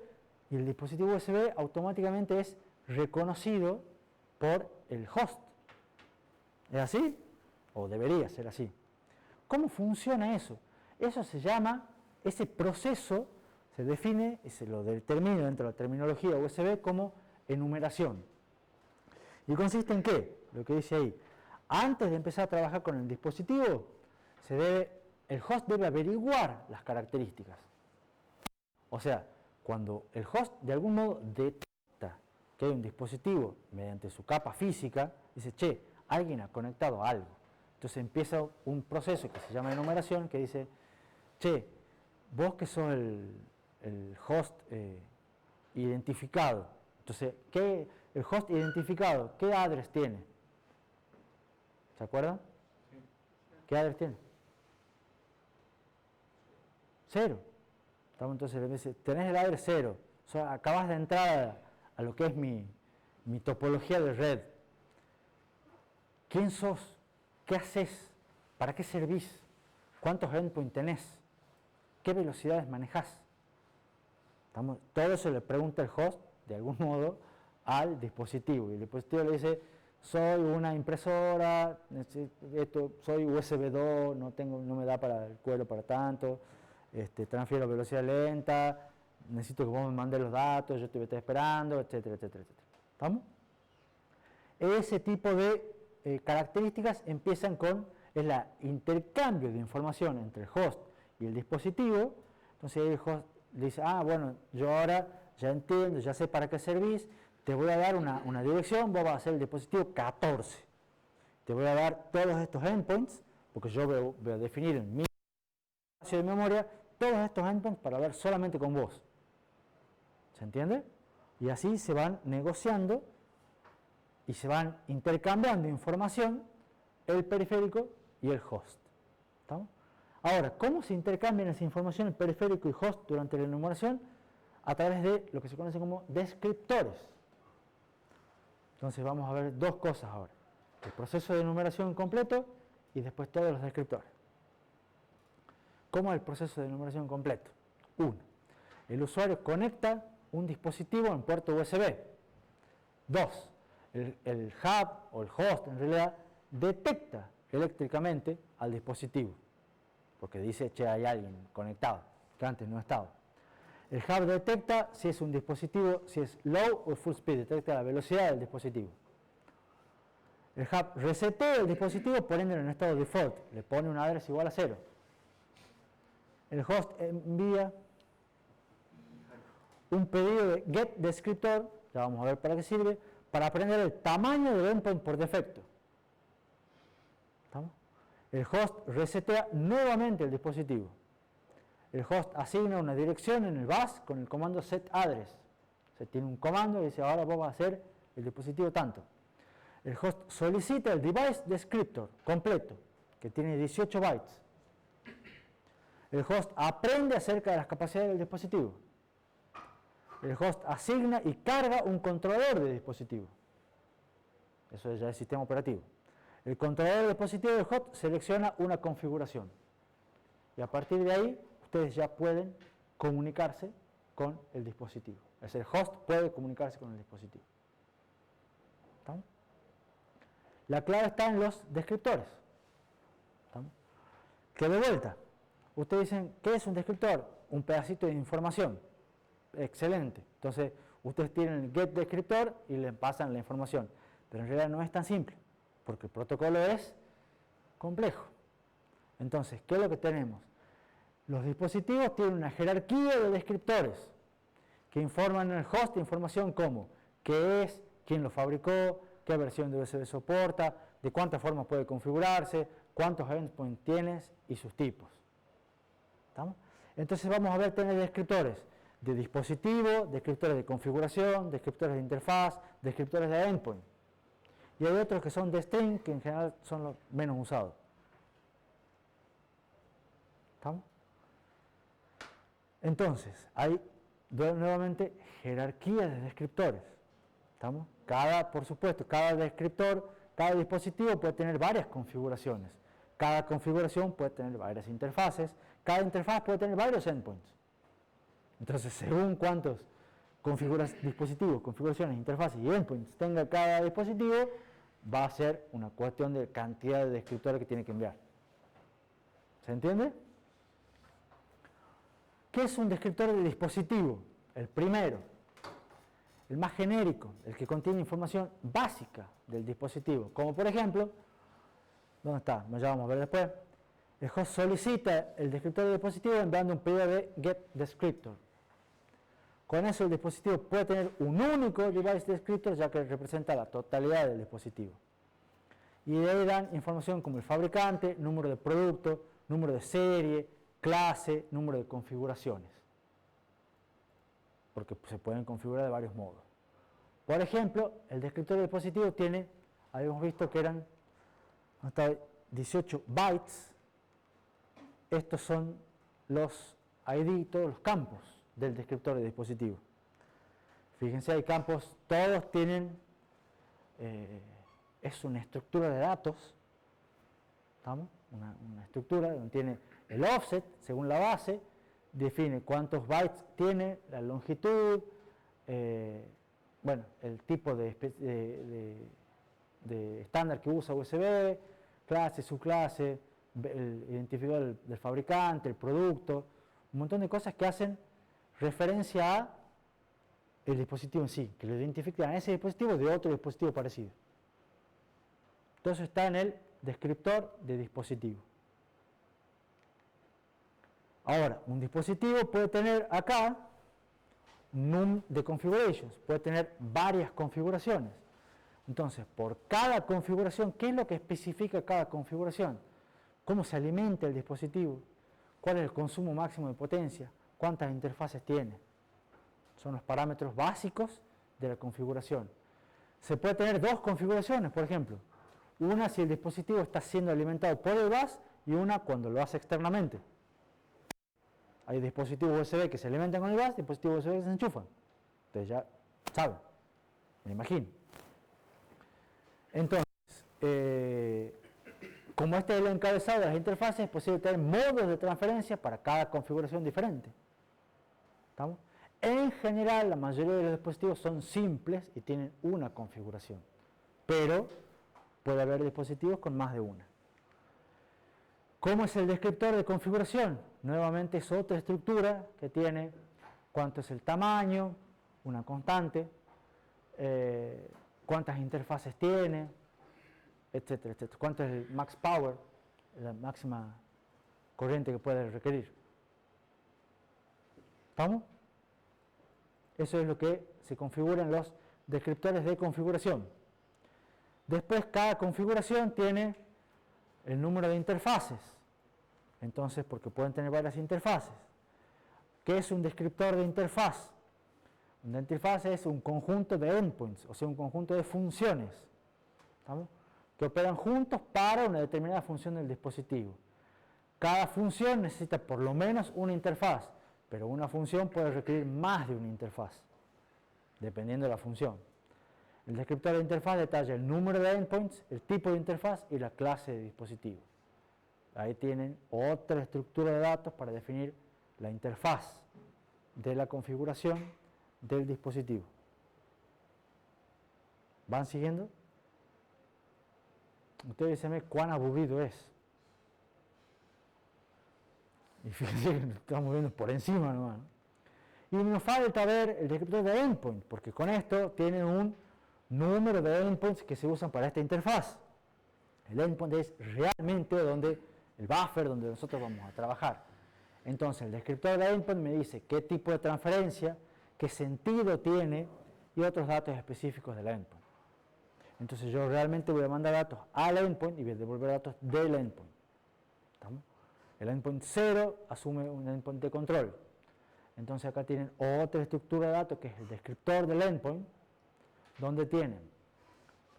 y el dispositivo USB automáticamente es reconocido por el host. ¿Es así? O debería ser así. ¿Cómo funciona eso? Eso se llama, ese proceso se define, y se lo determina dentro de la terminología USB como enumeración. ¿Y consiste en qué? Lo que dice ahí. Antes de empezar a trabajar con el dispositivo, el host debe averiguar las características. O sea, cuando el host de algún modo detecta que hay un dispositivo mediante su capa física, dice, che, alguien ha conectado algo. Entonces empieza un proceso que se llama enumeración, que dice, che, vos que sos el host identificado, entonces, el host identificado, ¿qué address tiene? ¿Se acuerdan? Sí. ¿Qué address tiene? 0. Entonces le dice, tenés el address 0. O sea, acabas de entrar a lo que es mi topología de red. ¿Quién sos? ¿Qué haces? ¿Para qué servís? ¿Cuántos endpoints tenés? ¿Qué velocidades manejás? Todo eso le pregunta el host, de algún modo, al dispositivo. Y el dispositivo le dice, soy una impresora, soy USB 2, no me da para el cuero para tanto, transfiero a velocidad lenta, necesito que vos me mandes los datos, yo te voy a estar esperando, etcétera, etcétera, etcétera. ¿Estamos? Ese tipo de características empiezan con el intercambio de información entre el host y el dispositivo. Entonces el host le dice, bueno, yo ahora ya entiendo, ya sé para qué servís, te voy a dar una dirección, vos vas a ser el dispositivo 14. Te voy a dar todos estos endpoints, porque yo voy a definir en mi espacio de memoria todos estos endpoints para hablar solamente con vos. ¿Se entiende? Y así se van negociando y se van intercambiando información el periférico y el host. ¿Estamos? Ahora, ¿cómo se intercambian esa información el periférico y host durante la enumeración? A través de lo que se conoce como descriptores. Entonces vamos a ver dos cosas ahora. El proceso de enumeración completo y después todos los descriptores. ¿Cómo es el proceso de enumeración completo? 1. El usuario conecta un dispositivo en puerto USB. 2. El hub o el host en realidad detecta eléctricamente al dispositivo. Porque dice, che, hay alguien conectado, que antes no estaba. El hub detecta si es un dispositivo, si es low o full speed, detecta la velocidad del dispositivo. El hub resetea el dispositivo poniéndolo en estado default, le pone un address igual a 0. El host envía un pedido de get descriptor, ya vamos a ver para qué sirve, para aprender el tamaño del endpoint por defecto. ¿Estamos? El host resetea nuevamente el dispositivo. El host asigna una dirección en el bus con el comando setAddress. Se tiene un comando y dice, ahora vos vas a hacer el dispositivo tanto. El host solicita el device descriptor completo, que tiene 18 bytes. El host aprende acerca de las capacidades del dispositivo. El host asigna y carga un controlador de dispositivo. Eso ya es el sistema operativo. El controlador de dispositivo del host selecciona una configuración. Y a partir de ahí, ustedes ya pueden comunicarse con el dispositivo. Es decir, el host puede comunicarse con el dispositivo. ¿Estamos? La clave está en los descriptores. ¿Estamos? Que de vuelta, ustedes dicen, ¿qué es un descriptor? Un pedacito de información. Excelente. Entonces, ustedes tienen el get descriptor y le pasan la información. Pero en realidad no es tan simple, porque el protocolo es complejo. Entonces, ¿qué es lo que tenemos? Los dispositivos tienen una jerarquía de descriptores que informan en el host información como qué es, quién lo fabricó, qué versión de USB soporta, de cuántas formas puede configurarse, cuántos endpoints tienes y sus tipos. ¿Estamos? Entonces vamos a ver tener descriptores de dispositivo, descriptores de configuración, descriptores de interfaz, descriptores de endpoint. Y hay otros que son de string, que en general son los menos usados. ¿Estamos? Entonces, hay nuevamente jerarquías de descriptores. ¿Estamos? Por supuesto, cada descriptor, cada dispositivo puede tener varias configuraciones. Cada configuración puede tener varias interfaces. Cada interfaz puede tener varios endpoints. Entonces, según cuántos dispositivos, configuraciones, interfaces y endpoints tenga cada dispositivo, va a ser una cuestión de cantidad de descriptores que tiene que enviar. ¿Se entiende? ¿Qué es un descriptor de dispositivo? El primero, el más genérico, el que contiene información básica del dispositivo, como por ejemplo, ¿dónde está? Ya vamos a ver después. El host solicita el descriptor del dispositivo enviando un pedido de getDescriptor. Con eso el dispositivo puede tener un único device descriptor, ya que representa la totalidad del dispositivo. Y de ahí dan información como el fabricante, número de producto, número de serie, clase, número de configuraciones. Porque se pueden configurar de varios modos. Por ejemplo, el descriptor del dispositivo tiene, habíamos visto que eran hasta 18 bytes. Estos son los ID, todos los campos del descriptor de dispositivo. Fíjense, hay campos, todos tienen, es una estructura de datos, ¿estamos? Una estructura donde tiene el offset, según la base, define cuántos bytes tiene, la longitud, bueno, el tipo de estándar que usa USB, clase, subclase, el identificador del fabricante, el producto, un montón de cosas que hacen referencia a el dispositivo en sí, que lo identifican a ese dispositivo de otro dispositivo parecido. Entonces está en el descriptor de dispositivo. Ahora, un dispositivo puede tener acá num de configurations, puede tener varias configuraciones. Entonces, por cada configuración, ¿qué es lo que especifica cada configuración? ¿Cómo se alimenta el dispositivo? ¿Cuál es el consumo máximo de potencia? ¿Cuántas interfaces tiene? Son los parámetros básicos de la configuración. Se puede tener dos configuraciones, por ejemplo. Una si el dispositivo está siendo alimentado por el bus y una cuando lo hace externamente. Hay dispositivos USB que se alimentan con el bus, dispositivos USB que se enchufan. Ustedes ya saben, me imagino. Entonces, como este es el encabezado de las interfaces, es posible tener modos de transferencia para cada configuración diferente. ¿Estamos? En general, la mayoría de los dispositivos son simples y tienen una configuración, pero puede haber dispositivos con más de una. ¿Cómo es el descriptor de configuración? Nuevamente es otra estructura que tiene cuánto es el tamaño, una constante, cuántas interfaces tiene, etcétera, etcétera. Cuánto es el max power, la máxima corriente que puede requerir. ¿Estamos? Eso es lo que se configura en los descriptores de configuración. Después, cada configuración tiene el número de interfaces. Entonces, porque pueden tener varias interfaces. ¿Qué es un descriptor de interfaz? Una interfaz es un conjunto de endpoints, o sea, un conjunto de funciones, ¿estamos?, que operan juntos para una determinada función del dispositivo. Cada función necesita por lo menos una interfaz, pero una función puede requerir más de una interfaz, dependiendo de la función. El descriptor de interfaz detalla el número de endpoints, el tipo de interfaz y la clase de dispositivo. Ahí tienen otra estructura de datos para definir la interfaz de la configuración del dispositivo. ¿Van siguiendo? Ustedes díganme cuán aburrido es. Y fíjense que estamos viendo por encima nomás, ¿no? Y nos falta ver el descriptor de endpoint, porque con esto tienen un número de endpoints que se usan para esta interfaz. El endpoint es realmente donde el buffer donde nosotros vamos a trabajar. Entonces el descriptor de endpoint me dice qué tipo de transferencia, qué sentido tiene y otros datos específicos del endpoint. Entonces yo realmente voy a mandar datos al endpoint y voy a devolver datos del endpoint. ¿Estamos? El endpoint 0 asume un endpoint de control. Entonces acá tienen otra estructura de datos que es el descriptor del endpoint, donde tienen,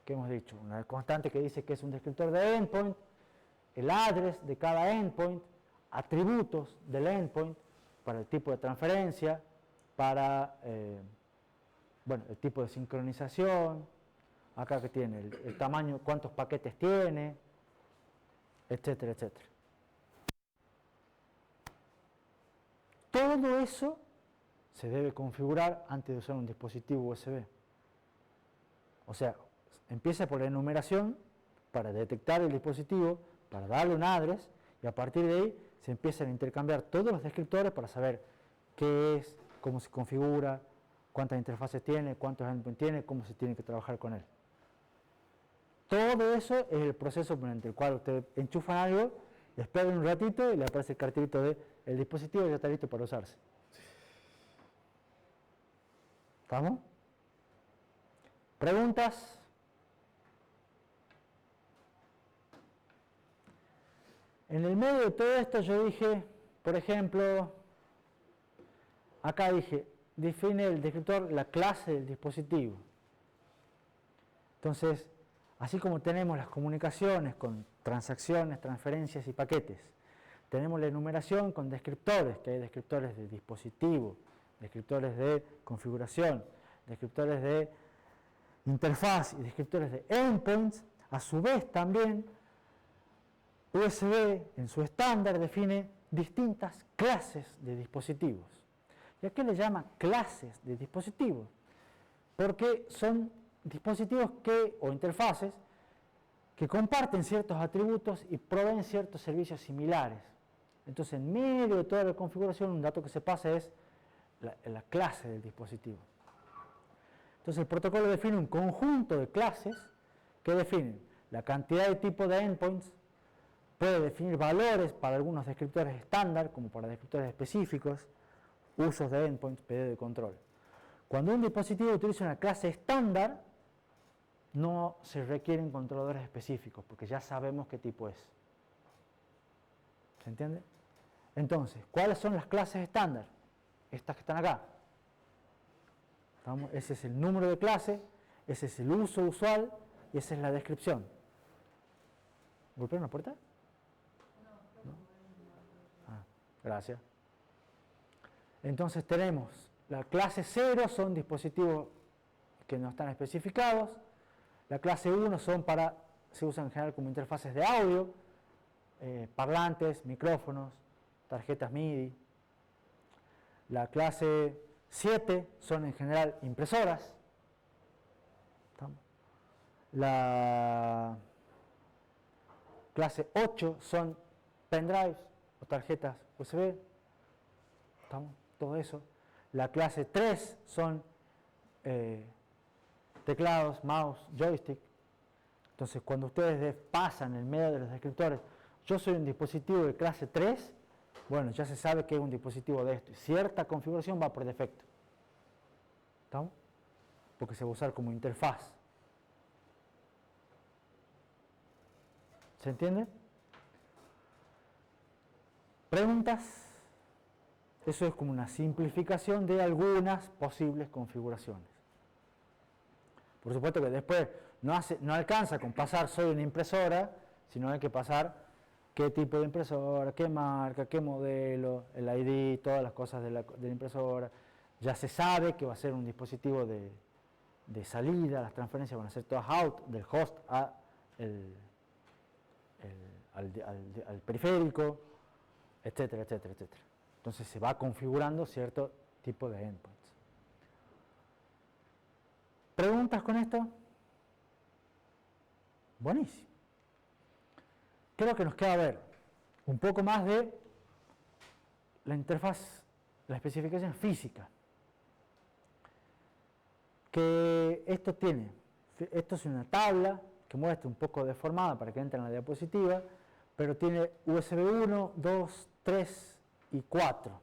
que hemos dicho, una constante que dice que es un descriptor de endpoint, el address de cada endpoint, atributos del endpoint para el tipo de transferencia, para el tipo de sincronización, acá que tiene el tamaño, cuántos paquetes tiene, etcétera, etcétera. Todo eso se debe configurar antes de usar un dispositivo USB. O sea, empieza por la enumeración para detectar el dispositivo, para darle un address, y a partir de ahí se empiezan a intercambiar todos los descriptores para saber qué es, cómo se configura, cuántas interfaces tiene, cuántos endpoints tiene, cómo se tiene que trabajar con él. Todo eso es el proceso mediante el cual ustedes enchufan algo, esperan un ratito y le aparece el cartelito de el dispositivo ya está listo para usarse. ¿Estamos? ¿Preguntas? En el medio de todo esto yo dije, por ejemplo, acá dije, define el descriptor la clase del dispositivo. Entonces, así como tenemos las comunicaciones con transacciones, transferencias y paquetes, tenemos la enumeración con descriptores, que hay descriptores de dispositivo, descriptores de configuración, descriptores de interfaz y descriptores de endpoints. A su vez también USB en su estándar define distintas clases de dispositivos. ¿Y a qué le llama clases de dispositivos? Porque son dispositivos o interfaces que comparten ciertos atributos y proveen ciertos servicios similares. Entonces, en medio de toda la configuración, un dato que se pasa es la clase del dispositivo. Entonces, el protocolo define un conjunto de clases que definen la cantidad de tipos de endpoints, puede definir valores para algunos descriptores estándar, como para descriptores específicos, usos de endpoints, pedido de control. Cuando un dispositivo utiliza una clase estándar, no se requieren controladores específicos, porque ya sabemos qué tipo es. ¿Se entiende? Entonces, ¿cuáles son las clases estándar? Estas que están acá. ¿Estamos? Ese es el número de clase, ese es el uso usual y esa es la descripción. ¿Golpearon la puerta? ¿No? Ah, gracias. Entonces tenemos la clase 0 son dispositivos que no están especificados. La clase 1 se usan en general como interfaces de audio, parlantes, micrófonos, tarjetas MIDI. La clase 7 son en general impresoras. La clase 8 son pendrives o tarjetas USB. Todo eso. La clase 3 son teclados, mouse, joystick. Entonces, cuando ustedes pasan en medio de los descriptores, yo soy un dispositivo de clase 3, bueno, ya se sabe que es un dispositivo de esto. Cierta configuración va por defecto. ¿Estamos? Porque se va a usar como interfaz. ¿Se entiende? ¿Preguntas? Eso es como una simplificación de algunas posibles configuraciones. Por supuesto que después no alcanza con pasar soy una impresora, sino hay que pasar qué tipo de impresora, qué marca, qué modelo, el ID, todas las cosas de la impresora. Ya se sabe que va a ser un dispositivo de salida, las transferencias van a ser todas out del host al periférico, etcétera, etcétera, etcétera. Entonces se va configurando cierto tipo de endpoints. ¿Preguntas con esto? Buenísimo. Creo que nos queda ver un poco más de la interfaz, la especificación física. Que esto es una tabla que muestra un poco deformada para que entre en la diapositiva, pero tiene USB 1, 2, 3 y 4.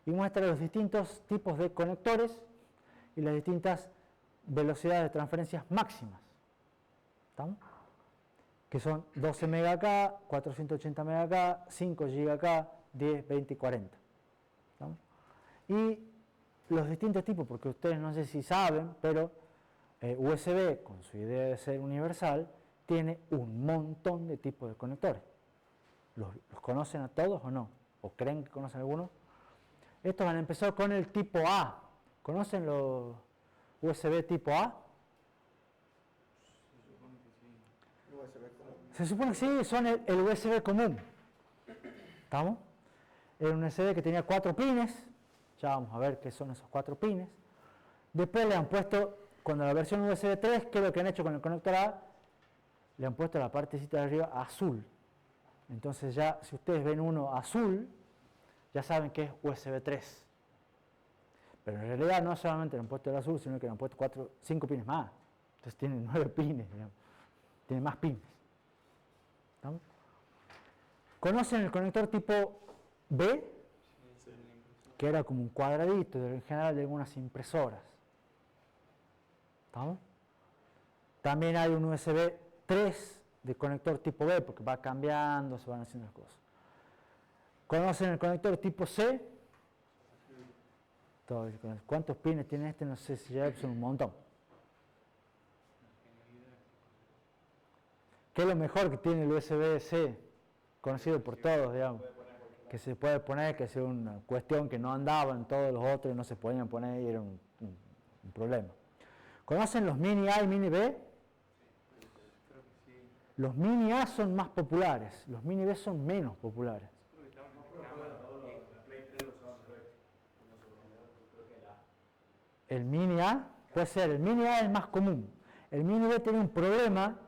Y muestra los distintos tipos de conectores y las distintas velocidades de transferencias máximas. ¿Estamos? Que son 12 MB acá, 480 MB acá, 5 GB acá, 10, 20 y 40. ¿Estamos? Y los distintos tipos, porque ustedes no sé si saben, pero USB, con su idea de ser universal, tiene un montón de tipos de conectores. ¿Los conocen a todos o no? ¿O creen que conocen algunos? Estos han empezado con el tipo A. ¿Conocen los USB tipo A? Se supone que sí, son el USB común. ¿Estamos? Era un USB que tenía 4 pines. Ya vamos a ver qué son esos 4 pines. Después le han puesto, cuando la versión USB 3, ¿qué es lo que han hecho con el conector A? Le han puesto la partecita de arriba azul. Entonces ya, si ustedes ven uno azul, ya saben que es USB 3. Pero en realidad no solamente le han puesto el azul, sino que le han puesto 5 pines más. Entonces tienen 9 pines, digamos. Tiene más pines. ¿Estamos? ¿Conocen el conector tipo B? Que era como un cuadradito, en general de algunas impresoras. ¿Estamos? También hay un USB 3 de conector tipo B, porque va cambiando, se van haciendo las cosas. ¿Conocen el conector tipo C? ¿Cuántos pines tiene este? No sé si ya son un montón. ¿Qué es lo mejor que tiene el USB-C? Conocido por todos, digamos. Que se puede poner, que es una cuestión que no andaba en todos los otros y no se podían poner y era un problema. ¿Conocen los mini A y mini B? Los mini A son más populares, los mini B son menos populares. El mini A puede ser, el mini A es más común. El mini B tiene un problema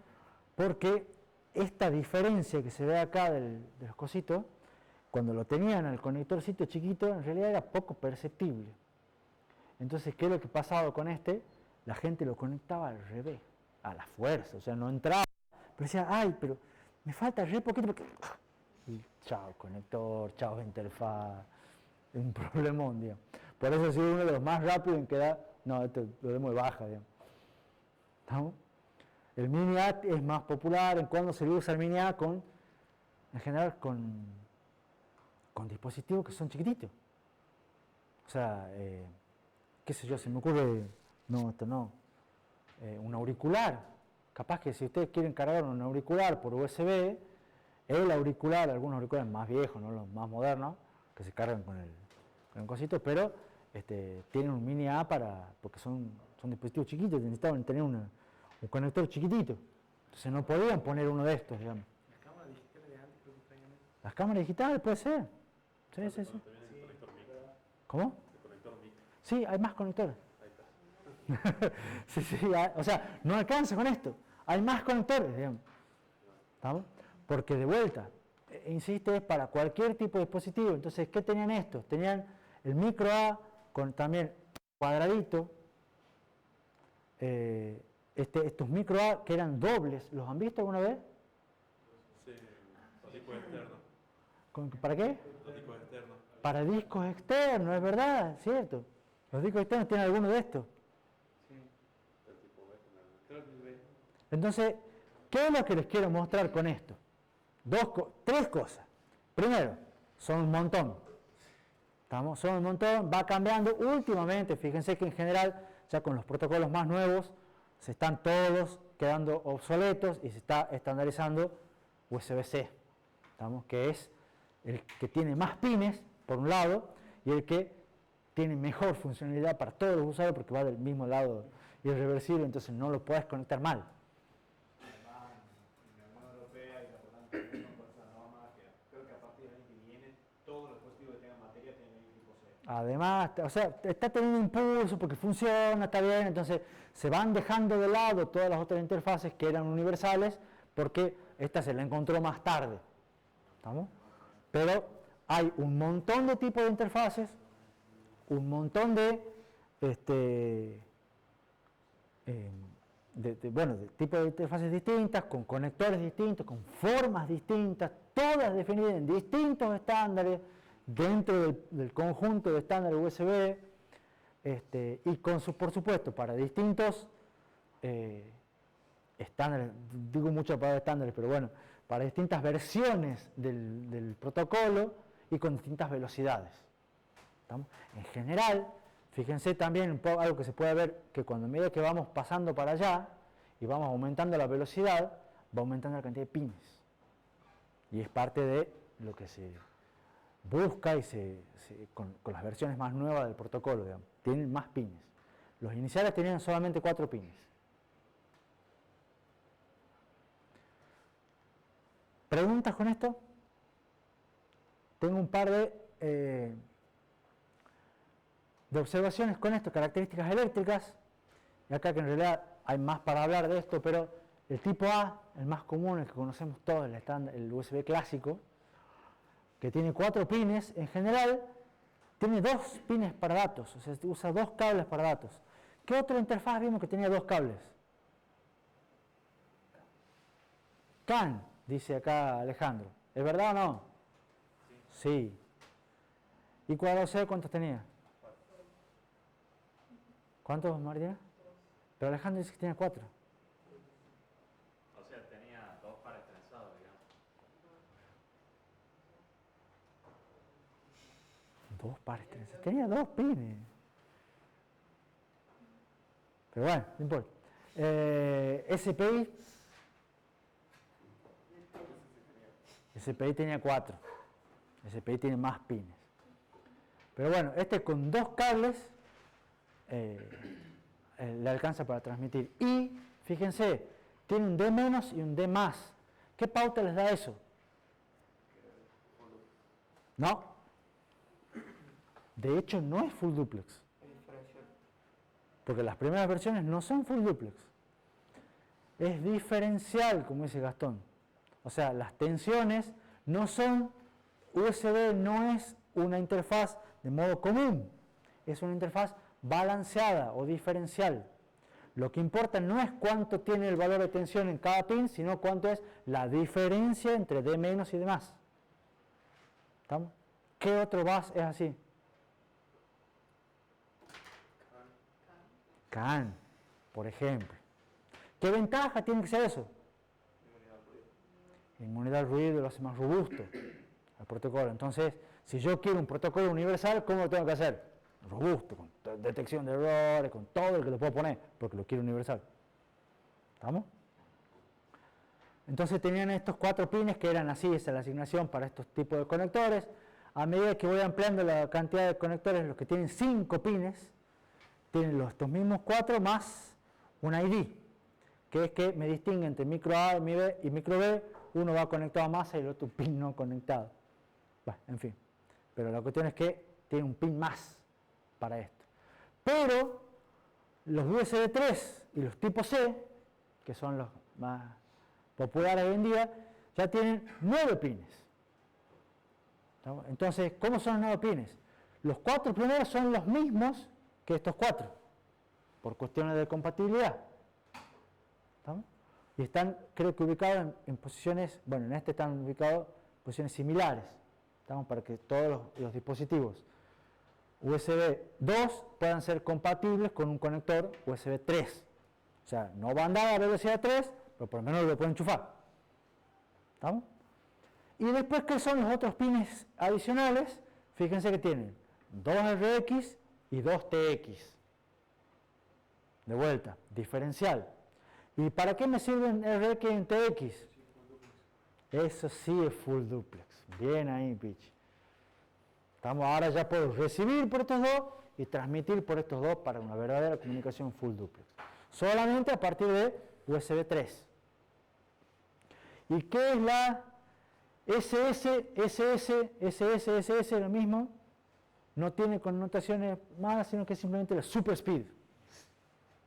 porque esta diferencia que se ve acá de los cositos, cuando lo tenían al conectorcito chiquito, en realidad era poco perceptible. Entonces, ¿qué es lo que pasaba con este? La gente lo conectaba al revés, a la fuerza, o sea, no entraba. Pero decía, ay, pero me falta re poquito porque... Y chao conector, chao interfaz, es un problemón, digamos. Por eso ha sido uno de los más rápidos en quedar, no, esto lo demos de baja, digamos. ¿Estamos? El mini A es más popular, en cuando se le usa el mini A en general con dispositivos que son chiquititos. O sea, qué sé yo, se me ocurre, no, esto no, un auricular. Capaz que si ustedes quieren cargar un auricular por USB, el auricular, algunos auriculares más viejos, no los más modernos, que se cargan con el cosito, pero tienen un mini A porque son dispositivos chiquitos, necesitaban tener un conector chiquitito. Entonces no podían poner uno de estos, digamos. Las cámaras digitales de antes creo que traían eso. Las cámaras digitales, puede ser. Sí, sí, sí. ¿Cómo? El conector mic. Sí, hay más conectores. Ahí está. Sí, sí, o sea, no alcanza con esto. Hay más conectores, digamos. ¿Estamos? Porque de vuelta, insiste, es para cualquier tipo de dispositivo. Entonces, ¿qué tenían estos? Tenían el micro A con también cuadradito. Estos micro A que eran dobles, ¿los han visto alguna vez? Sí, los discos externos. ¿Para qué? Los discos externos. Para discos externos, es verdad, cierto. Los discos externos tienen alguno de estos. Sí, El tipo B. creo que ve. Entonces, ¿qué es lo que les quiero mostrar con esto? Tres cosas. Primero, son un montón. ¿Estamos? Son un montón, va cambiando. Últimamente, fíjense que en general, ya con los protocolos más nuevos, se están todos quedando obsoletos y se está estandarizando USB-C, ¿estamos? Que es el que tiene más pines, por un lado, y el que tiene mejor funcionalidad para todos los usuarios porque va del mismo lado irreversible, entonces no lo puedes conectar mal. Además, en la Unión Europea y la Holanda son por esa norma que creo que a partir del año que viene todos los dispositivos que tengan materia tienen el tipo C. Además, o sea, está teniendo impulso porque funciona, está bien, entonces se van dejando de lado todas las otras interfaces que eran universales porque esta se la encontró más tarde. ¿Estamos? Pero hay un montón de tipos de interfaces, un montón de tipos de interfaces distintas, con conectores distintos, con formas distintas, todas definidas en distintos estándares dentro del conjunto de estándares USB, y por supuesto, para distintos estándares, digo mucho para estándares, pero bueno, para distintas versiones del protocolo y con distintas velocidades. ¿Estamos? En general, fíjense también un poco algo que se puede ver, que cuando a medida que vamos pasando para allá y vamos aumentando la velocidad, va aumentando la cantidad de pines. Y es parte de lo que se busca y con las versiones más nuevas del protocolo, digamos. Tienen más pines. Los iniciales tenían solamente 4 pines. ¿Preguntas con esto? Tengo un par de observaciones con esto, características eléctricas, y acá que en realidad hay más para hablar de esto, pero el tipo A, el más común, el que conocemos todos, el USB clásico, que tiene 4 pines, en general tiene 2 pines para datos, o sea, usa 2 cables para datos. ¿Qué otra interfaz vimos que tenía 2 cables? CAN, dice acá Alejandro. ¿Es verdad o no? Sí. ¿Y cuadrado C cuántos tenía? ¿Cuántos, Martina? Pero Alejandro dice que tenía 4. O sea, tenía 2 pares trenzados, digamos. 2 pares trenzados. Tenía 2 pines. Pero bueno, no importa. SPI. SPI tenía 4. SPI tiene más pines. Pero bueno, este con 2 cables le alcanza para transmitir. Y, fíjense, tiene un D- y un D+. ¿Qué pauta les da eso? No. De hecho, no es full duplex. Porque las primeras versiones no son full duplex. Es diferencial, como dice Gastón. O sea, las tensiones no son... USB no es una interfaz de modo común. Es una interfaz balanceada o diferencial. Lo que importa no es cuánto tiene el valor de tensión en cada pin, sino cuánto es la diferencia entre D- y D+. ¿Estamos? ¿Qué otro bus es así? CAN, por ejemplo. ¿Qué ventaja tiene que ser eso? La inmunidad al ruido lo hace más robusto al protocolo. Entonces, si yo quiero un protocolo universal, ¿cómo lo tengo que hacer? Robusto, con detección de errores, con todo lo que le puedo poner, porque lo quiero universal. ¿Estamos? Entonces tenían estos 4 pines que eran así, esa es la asignación para estos tipos de conectores. A medida que voy ampliando la cantidad de conectores, los que tienen 5 pines, tienen estos mismos 4 más un ID, que es que me distingue entre micro A y micro B, uno va conectado a masa y el otro pin no conectado. Bueno, en fin, pero la cuestión es que tiene un pin más para esto. Pero los USB 3 y los tipo C, que son los más populares hoy en día, ya tienen 9 pines. Entonces, ¿cómo son los 9 pines? Los 4 primeros son los mismos que estos 4, por cuestiones de compatibilidad. ¿Estamos? Y están, creo que ubicados en posiciones, bueno, en este están ubicados en posiciones similares. ¿Estamos? Para que todos los dispositivos USB 2 puedan ser compatibles con un conector USB 3. O sea, no va a andar a velocidad 3, pero por lo menos lo pueden enchufar. ¿Estamos? Y después, ¿qué son los otros pines adicionales? Fíjense que tienen 2RX y 2TX. De vuelta, diferencial. ¿Y para qué me sirven RX y TX? Eso sí es full duplex. Bien ahí, pitch. Ahora ya puedo recibir por estos dos y transmitir por estos dos para una verdadera comunicación full duplex. Solamente a partir de USB 3. ¿Y qué es la SS, lo mismo? No tiene connotaciones más, sino que es simplemente la super speed.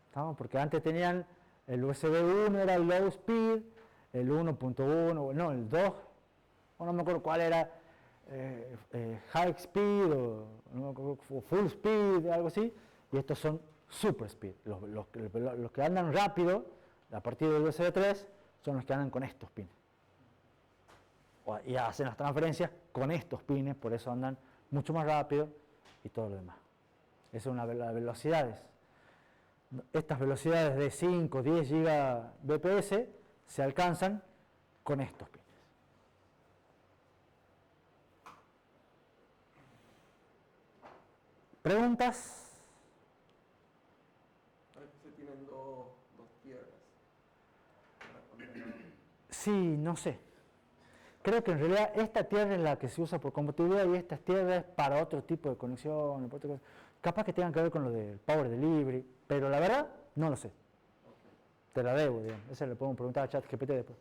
¿Estamos? Porque antes tenían el USB 1 era el low speed, el 1.1, no, el 2, o no me acuerdo cuál era, high speed o full speed, algo así, y estos son super speed. Los que andan rápido, a partir del USB 3, son los que andan con estos pines. Y hacen las transferencias con estos pines, por eso andan mucho más rápido y todo lo demás. Esas son las velocidades. Estas velocidades de 5, 10 Gbps se alcanzan con estos pines. ¿Preguntas? Se tienen dos tierras para contener. Sí, no sé. Creo que en realidad esta tierra es la que se usa por compatibilidad y esta tierra es para otro tipo de conexión. Capaz que tengan que ver con lo del Power Delivery, pero la verdad no lo sé. Te la debo, digamos. Eso le podemos preguntar a ChatGPT después.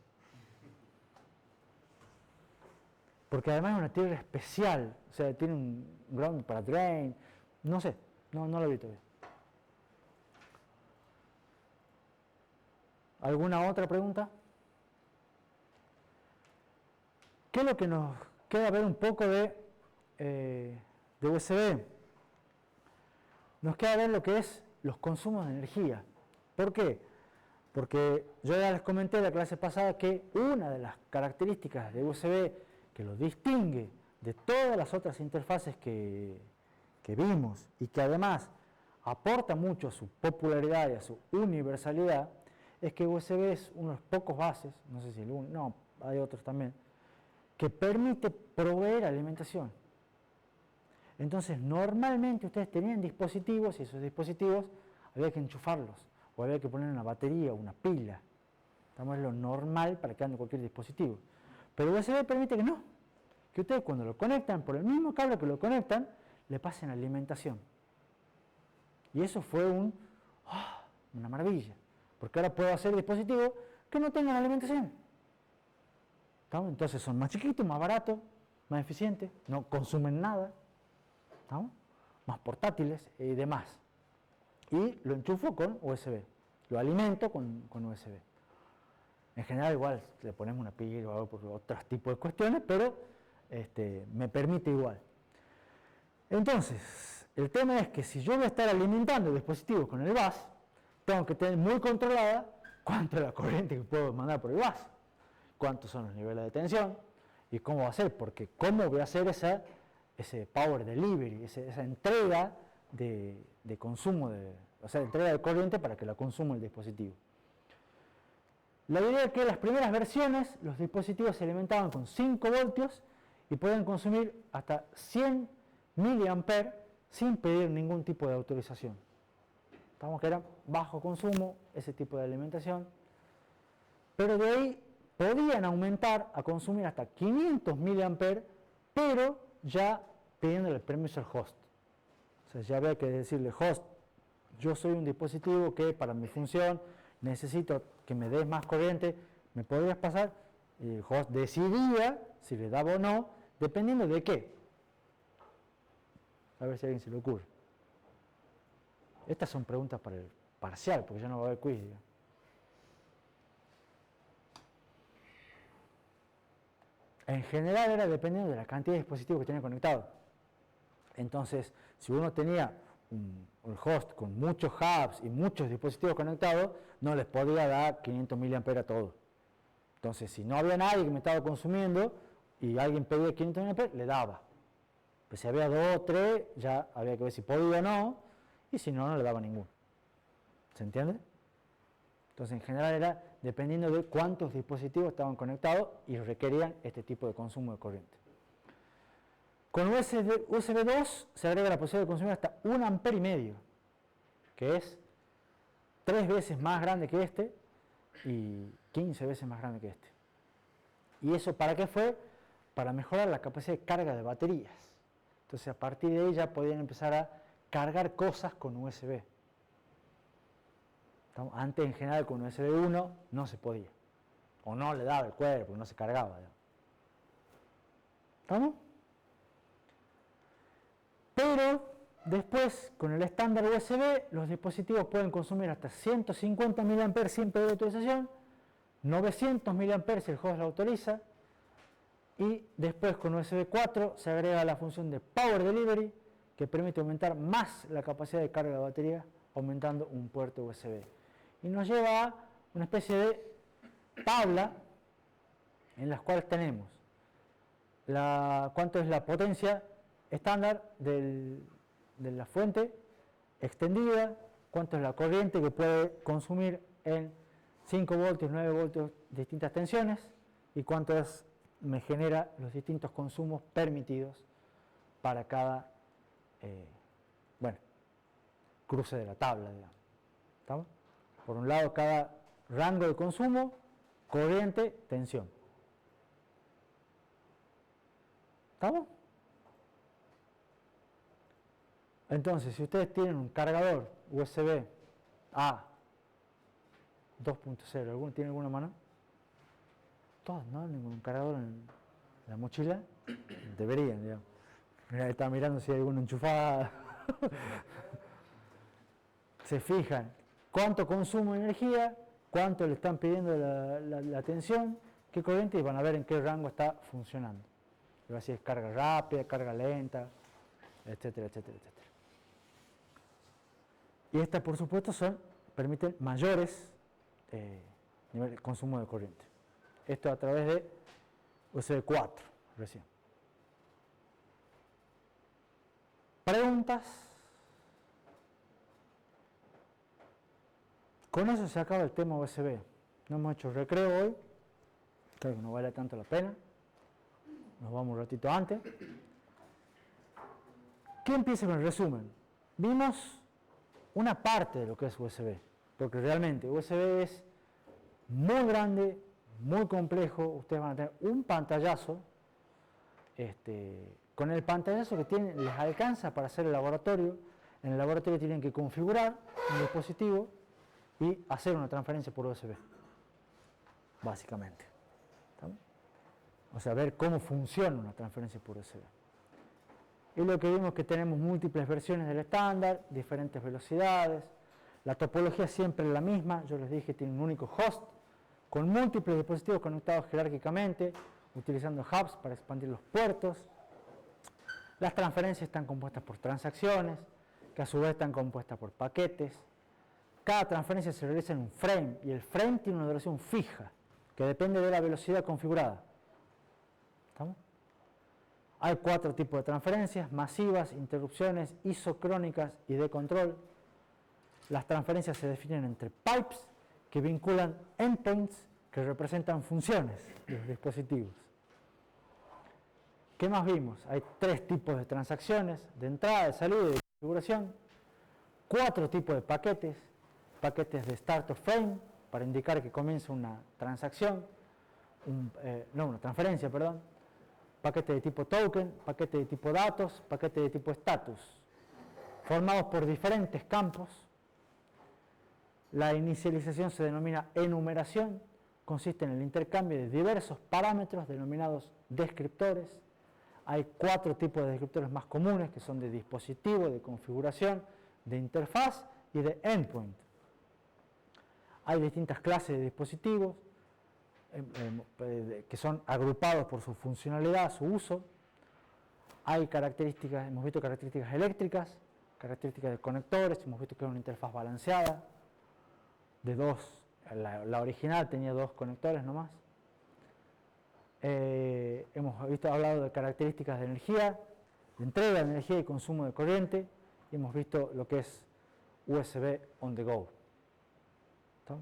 Porque además es una tierra especial, o sea, tiene un ground para drain, no sé, no lo vi todavía. ¿Alguna otra pregunta? ¿Qué es lo que nos queda ver un poco de USB? Nos queda ver lo que es los consumos de energía. ¿Por qué? Porque yo ya les comenté en la clase pasada que una de las características de USB que lo distingue de todas las otras interfaces que vimos y que además aporta mucho a su popularidad y a su universalidad, es que USB es uno de los pocos bases, no sé si el único, no, hay otros también, que permite proveer alimentación. Entonces, normalmente ustedes tenían dispositivos y esos dispositivos había que enchufarlos o había que poner una batería o una pila. Estamos en lo normal para que ande cualquier dispositivo. Pero USB permite que no, que ustedes cuando lo conectan por el mismo cable que lo conectan, le pasen alimentación. Y eso fue una maravilla, porque ahora puedo hacer dispositivos que no tengan alimentación. ¿Estamos? Entonces son más chiquitos, más baratos, más eficientes, no consumen nada. ¿Estamos? Más portátiles y demás. Y lo enchufo con USB, lo alimento con USB. En general igual le ponemos una pila o algo por otros tipos de cuestiones, pero me permite igual. Entonces, el tema es que si yo voy a estar alimentando el dispositivo con el bus, tengo que tener muy controlada cuánto es la corriente que puedo mandar por el bus, cuántos son los niveles de tensión y cómo va a ser, porque cómo voy a hacer ese power delivery, esa entrega de consumo, o sea, entrega de corriente para que la consuma el dispositivo. La idea es que en las primeras versiones los dispositivos se alimentaban con 5 voltios y podían consumir hasta 100 miliamperes sin pedir ningún tipo de autorización. Estamos que era bajo consumo ese tipo de alimentación, pero de ahí podían aumentar a consumir hasta 500 miliamperes, pero ya pidiéndole permiso al host. O sea, ya había que decirle, host, yo soy un dispositivo que para mi función necesito que me des más corriente, ¿me podrías pasar? Y el host decidía si le daba o no, dependiendo de qué. A ver si a alguien se le ocurre. Estas son preguntas para el parcial, porque ya no va a haber quiz. Digamos. En general era dependiendo de la cantidad de dispositivos que tenía conectado. Entonces, si uno tenía un host con muchos hubs y muchos dispositivos conectados, no les podía dar 500 mA a todos. Entonces, si no había nadie que me estaba consumiendo y alguien pedía 500 mA, le daba. Pero si había 2 o 3, ya había que ver si podía o no, y si no, no le daba ninguno. ¿Se entiende? Entonces, en general era dependiendo de cuántos dispositivos estaban conectados y requerían este tipo de consumo de corriente. Con USB 2 se agrega la posibilidad de consumir hasta 1,5 amperes, que es 3 veces más grande que este y 15 veces más grande que este. ¿Y eso para qué fue? Para mejorar la capacidad de carga de baterías. Entonces, a partir de ahí ya podían empezar a cargar cosas con USB. Antes, en general, con USB 1 no se podía. O no le daba el cuerpo, no se cargaba. ¿Estamos? Pero después, con el estándar USB, los dispositivos pueden consumir hasta 150 mA siempre de autorización, 900 mA si el host lo autoriza, y después con USB 4 se agrega la función de Power Delivery, que permite aumentar más la capacidad de carga de batería, aumentando un puerto USB. Y nos lleva a una especie de tabla en las cuales tenemos cuánto es la potencia estándar de la fuente extendida, cuánto es la corriente que puede consumir en 5 voltios, 9 voltios, distintas tensiones, y cuánto me genera los distintos consumos permitidos para cada cruce de la tabla, digamos. ¿Estamos? Por un lado, cada rango de consumo, corriente, tensión. ¿Estamos? Entonces, si ustedes tienen un cargador USB A 2.0, ¿tiene alguna mano? Todos, ¿no? Ningún cargador en la mochila. Deberían, digamos. Mira, estaba mirando si hay alguna enchufada. Se fijan cuánto consumo de energía, cuánto le están pidiendo la tensión, qué corriente, y van a ver en qué rango está funcionando. Y va a decir carga rápida, carga lenta, etcétera, etcétera, etcétera. Y estas, por supuesto, permiten mayores niveles de consumo de corriente. Esto a través de USB 4, recién. ¿Preguntas? Con eso se acaba el tema USB. No hemos hecho recreo hoy, creo que no vale tanto la pena. Nos vamos un ratito antes. ¿Qué empieza con el resumen? Vimos una parte de lo que es USB, porque realmente USB es muy grande, muy complejo. Ustedes van a tener un pantallazo. Con el pantallazo que tienen les alcanza para hacer el laboratorio. En el laboratorio tienen que configurar un dispositivo y hacer una transferencia por USB, básicamente. ¿Estamos? O sea, ver cómo funciona una transferencia por USB. Y lo que vimos es que tenemos múltiples versiones del estándar, diferentes velocidades. La topología siempre es la misma. Yo les dije, tiene un único host con múltiples dispositivos conectados jerárquicamente, utilizando hubs para expandir los puertos. Las transferencias están compuestas por transacciones, que a su vez están compuestas por paquetes. Cada transferencia se realiza en un frame, y el frame tiene una duración fija, que depende de la velocidad configurada. ¿Estamos? Hay 4 tipos de transferencias: masivas, interrupciones, isocrónicas y de control. Las transferencias se definen entre pipes, que vinculan endpoints, que representan funciones de los dispositivos. ¿Qué más vimos? Hay 3 tipos de transacciones: de entrada, de salida y de configuración. 4 tipos de paquetes: paquetes de start of frame, para indicar que comienza una transacción, una transferencia, perdón. Paquete de tipo token, paquete de tipo datos, paquete de tipo status, formados por diferentes campos. La inicialización se denomina enumeración, consiste en el intercambio de diversos parámetros denominados descriptores. Hay 4 tipos de descriptores más comunes, que son de dispositivo, de configuración, de interfaz y de endpoint. Hay distintas clases de dispositivos que son agrupados por su funcionalidad, su uso. Hay características, hemos visto características eléctricas, características de conectores, hemos visto que es una interfaz balanceada, de 2, la original tenía 2 conectores nomás. Hemos hablado de características de energía, de entrega de energía y consumo de corriente, y hemos visto lo que es USB on the go. ¿Está?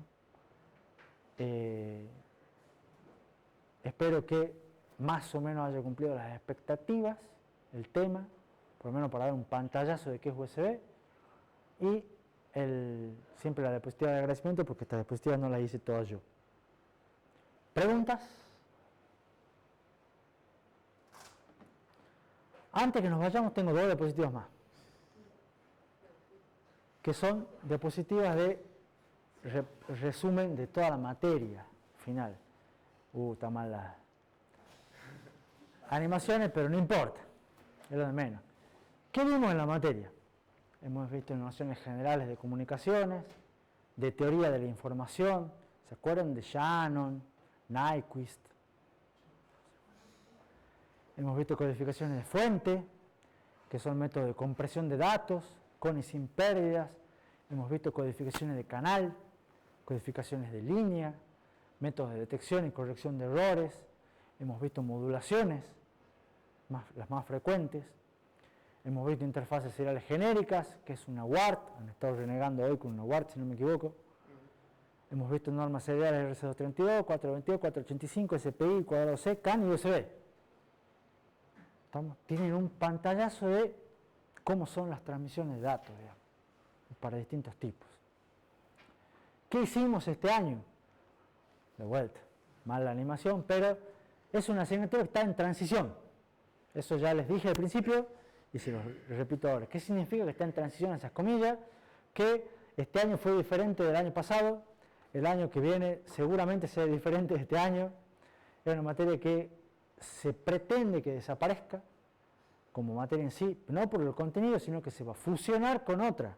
Espero que más o menos haya cumplido las expectativas, el tema, por lo menos para dar un pantallazo de qué es USB, y siempre la diapositiva de agradecimiento, porque esta diapositiva no la hice todas yo. ¿Preguntas? Antes que nos vayamos, tengo 2 diapositivas más, que son diapositivas de resumen de toda la materia final. Está mal la animaciones, pero no importa, es lo de menos. ¿Qué vimos en la materia? Hemos visto nociones generales de comunicaciones, de teoría de la información, ¿se acuerdan de Shannon, Nyquist? Hemos visto codificaciones de fuente, que son métodos de compresión de datos, con y sin pérdidas. Hemos visto codificaciones de canal, codificaciones de línea, métodos de detección y corrección de errores. Hemos visto modulaciones, las más frecuentes. Hemos visto interfaces seriales genéricas, que es una UART. Han estado renegando hoy con una UART, si no me equivoco. Hemos visto normas seriales RC232, 422, 485, SPI, cuadrado C, CAN y USB. Tienen un pantallazo de cómo son las transmisiones de datos, digamos, para distintos tipos. ¿Qué hicimos este año? De vuelta, mal la animación, pero es una asignatura que está en transición. Eso ya les dije al principio y se los repito ahora. ¿Qué significa que está en transición esas comillas? Que este año fue diferente del año pasado, el año que viene seguramente será diferente de este año. Es una materia que se pretende que desaparezca como materia en sí, no por el contenido, sino que se va a fusionar con otra.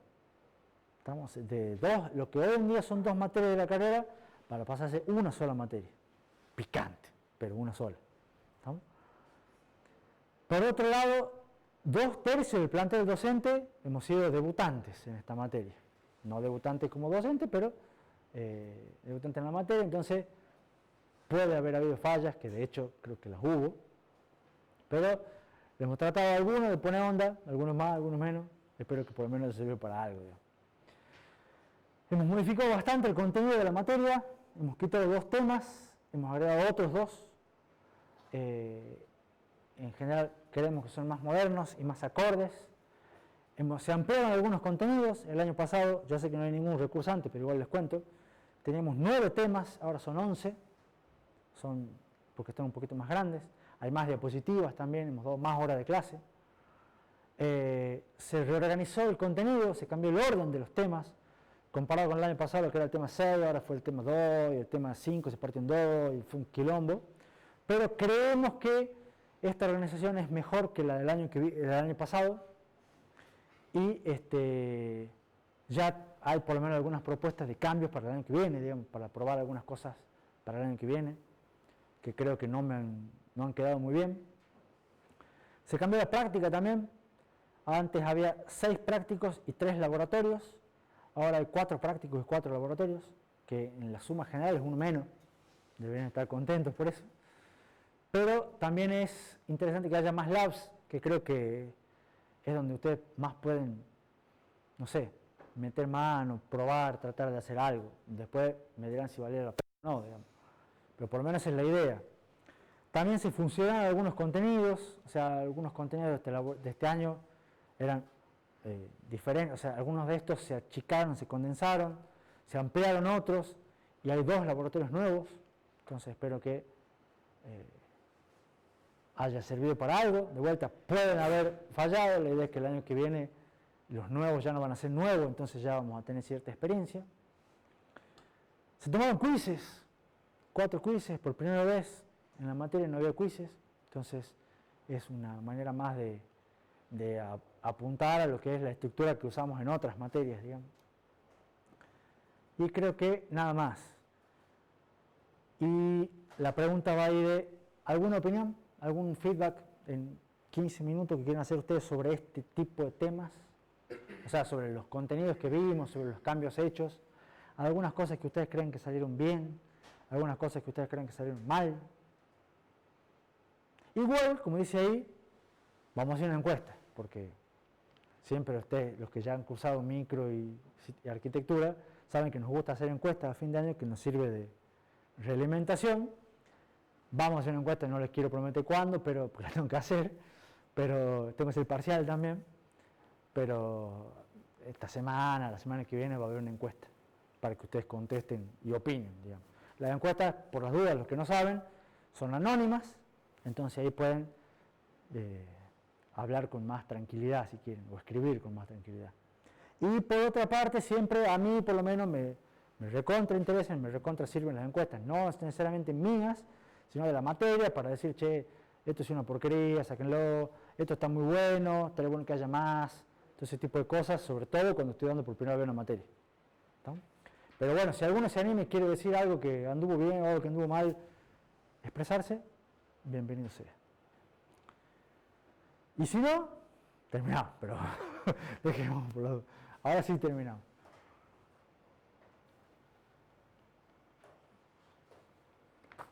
Estamos de lo que hoy en día son 2 materias de la carrera, para pasarse una sola materia. Picante, pero una sola. ¿Estamos? Por otro lado, 2/3 del plantel docente hemos sido debutantes en esta materia. No debutantes como docentes, pero debutantes en la materia, entonces puede haber habido fallas, que de hecho creo que las hubo, pero hemos tratado algunos de poner onda, algunos más, algunos menos. Espero que por lo menos les sirva para algo. Digamos. Hemos modificado bastante el contenido de la materia, hemos quitado 2 temas, hemos agregado otros 2. En general creemos que son más modernos y más acordes. Se ampliaron algunos contenidos. El año pasado, yo sé que no hay ningún recursante, pero igual les cuento, teníamos 9 temas, ahora son 11, son porque están un poquito más grandes. Hay más diapositivas también, hemos dado más horas de clase. Se reorganizó el contenido, se cambió el orden de los temas, comparado con el año pasado, que era el tema 6, ahora fue el tema 2, y el tema 5 se partió en 2, y fue un quilombo. Pero creemos que esta organización es mejor que la del año pasado, y ya hay por lo menos algunas propuestas de cambios para el año que viene, digamos, para probar algunas cosas para el año que viene, que creo que no han quedado muy bien. Se cambió la práctica también. Antes había 6 prácticos y 3 laboratorios. Ahora hay 4 prácticos y 4 laboratorios, que en la suma general es uno menos. Deberían estar contentos por eso. Pero también es interesante que haya más labs, que creo que es donde ustedes más pueden, no sé, meter mano, probar, tratar de hacer algo. Después me dirán si valiera la pena o no, digamos. Pero por lo menos es la idea. También se fusionaron algunos contenidos, o sea, algunos contenidos de este año eran diferentes, o sea, algunos de estos se achicaron, se condensaron, se ampliaron otros, y hay 2 laboratorios nuevos, entonces espero que haya servido para algo. De vuelta, pueden haber fallado, la idea es que el año que viene los nuevos ya no van a ser nuevos, entonces ya vamos a tener cierta experiencia. Se tomaron quizzes, 4 quizzes, por primera vez en la materia no había quizzes, entonces es una manera más de apuntar a lo que es la estructura que usamos en otras materias, digamos. Y creo que nada más. Y la pregunta va a ir de ¿alguna opinión? ¿Algún feedback en 15 minutos que quieran hacer ustedes sobre este tipo de temas? O sea, sobre los contenidos que vimos, sobre los cambios hechos, algunas cosas que ustedes creen que salieron bien, algunas cosas que ustedes creen que salieron mal. Igual, como dice ahí, vamos a hacer una encuesta, porque siempre ustedes, los que ya han cursado micro y arquitectura, saben que nos gusta hacer encuestas a fin de año, que nos sirve realimentación. Vamos a hacer una encuesta, no les quiero prometer cuándo, pero porque la tengo que hacer, pero tengo que hacer parcial también, pero esta semana, la semana que viene va a haber una encuesta para que ustedes contesten y opinen, digamos. Las encuestas, por las dudas, los que no saben, son anónimas, entonces ahí pueden hablar con más tranquilidad si quieren, o escribir con más tranquilidad. Y por otra parte, siempre a mí por lo menos me recontra interesan, me recontra sirven las encuestas, no necesariamente mías, sino de la materia, para decir, che, esto es una porquería, sáquenlo, esto está muy bueno, estaría bueno que haya más, todo ese tipo de cosas, sobre todo cuando estoy dando por primera vez una materia. ¿Está? Pero bueno, si alguno se anima y quiere decir algo que anduvo bien o algo que anduvo mal, expresarse, bienvenido sea. Y si no, terminamos, pero dejemos por lado. Ahora sí terminamos.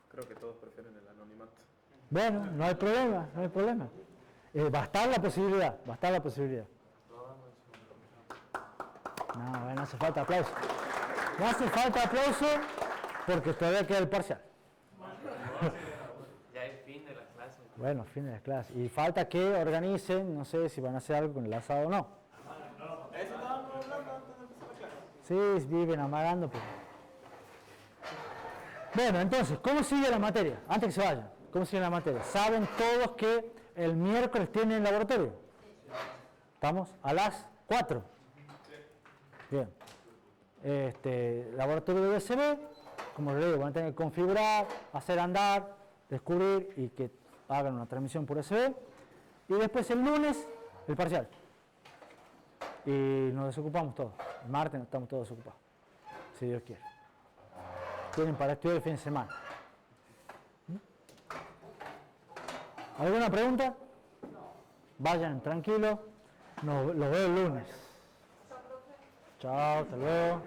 Creo que todos prefieren el anonimato. Bueno, no hay problema, no hay problema. Va a estar la posibilidad, va a estar la posibilidad. No, no hace falta aplauso. No hace falta aplauso porque todavía queda el parcial. Ya es fin de la clase. Bueno, fin de la clase. Y falta que organicen, no sé si van a hacer algo con el asado o no. Eso estábamos hablando antes de empezar la clase. Sí, viven amagando. Pero... Bueno, entonces, ¿cómo sigue la materia? Antes que se vayan, ¿cómo sigue la materia? ¿Saben todos que el miércoles tienen laboratorio? ¿Estamos? A las 4. Bien. Laboratorio de USB, como les digo, van a tener que configurar, hacer andar, descubrir y que hagan una transmisión por USB. Y después el lunes, el parcial. Y nos desocupamos todos. El martes estamos todos desocupados, si Dios quiere. Tienen para estudiar el fin de semana. ¿Alguna pregunta? Vayan tranquilos. Los veo el lunes. Chao, hasta luego.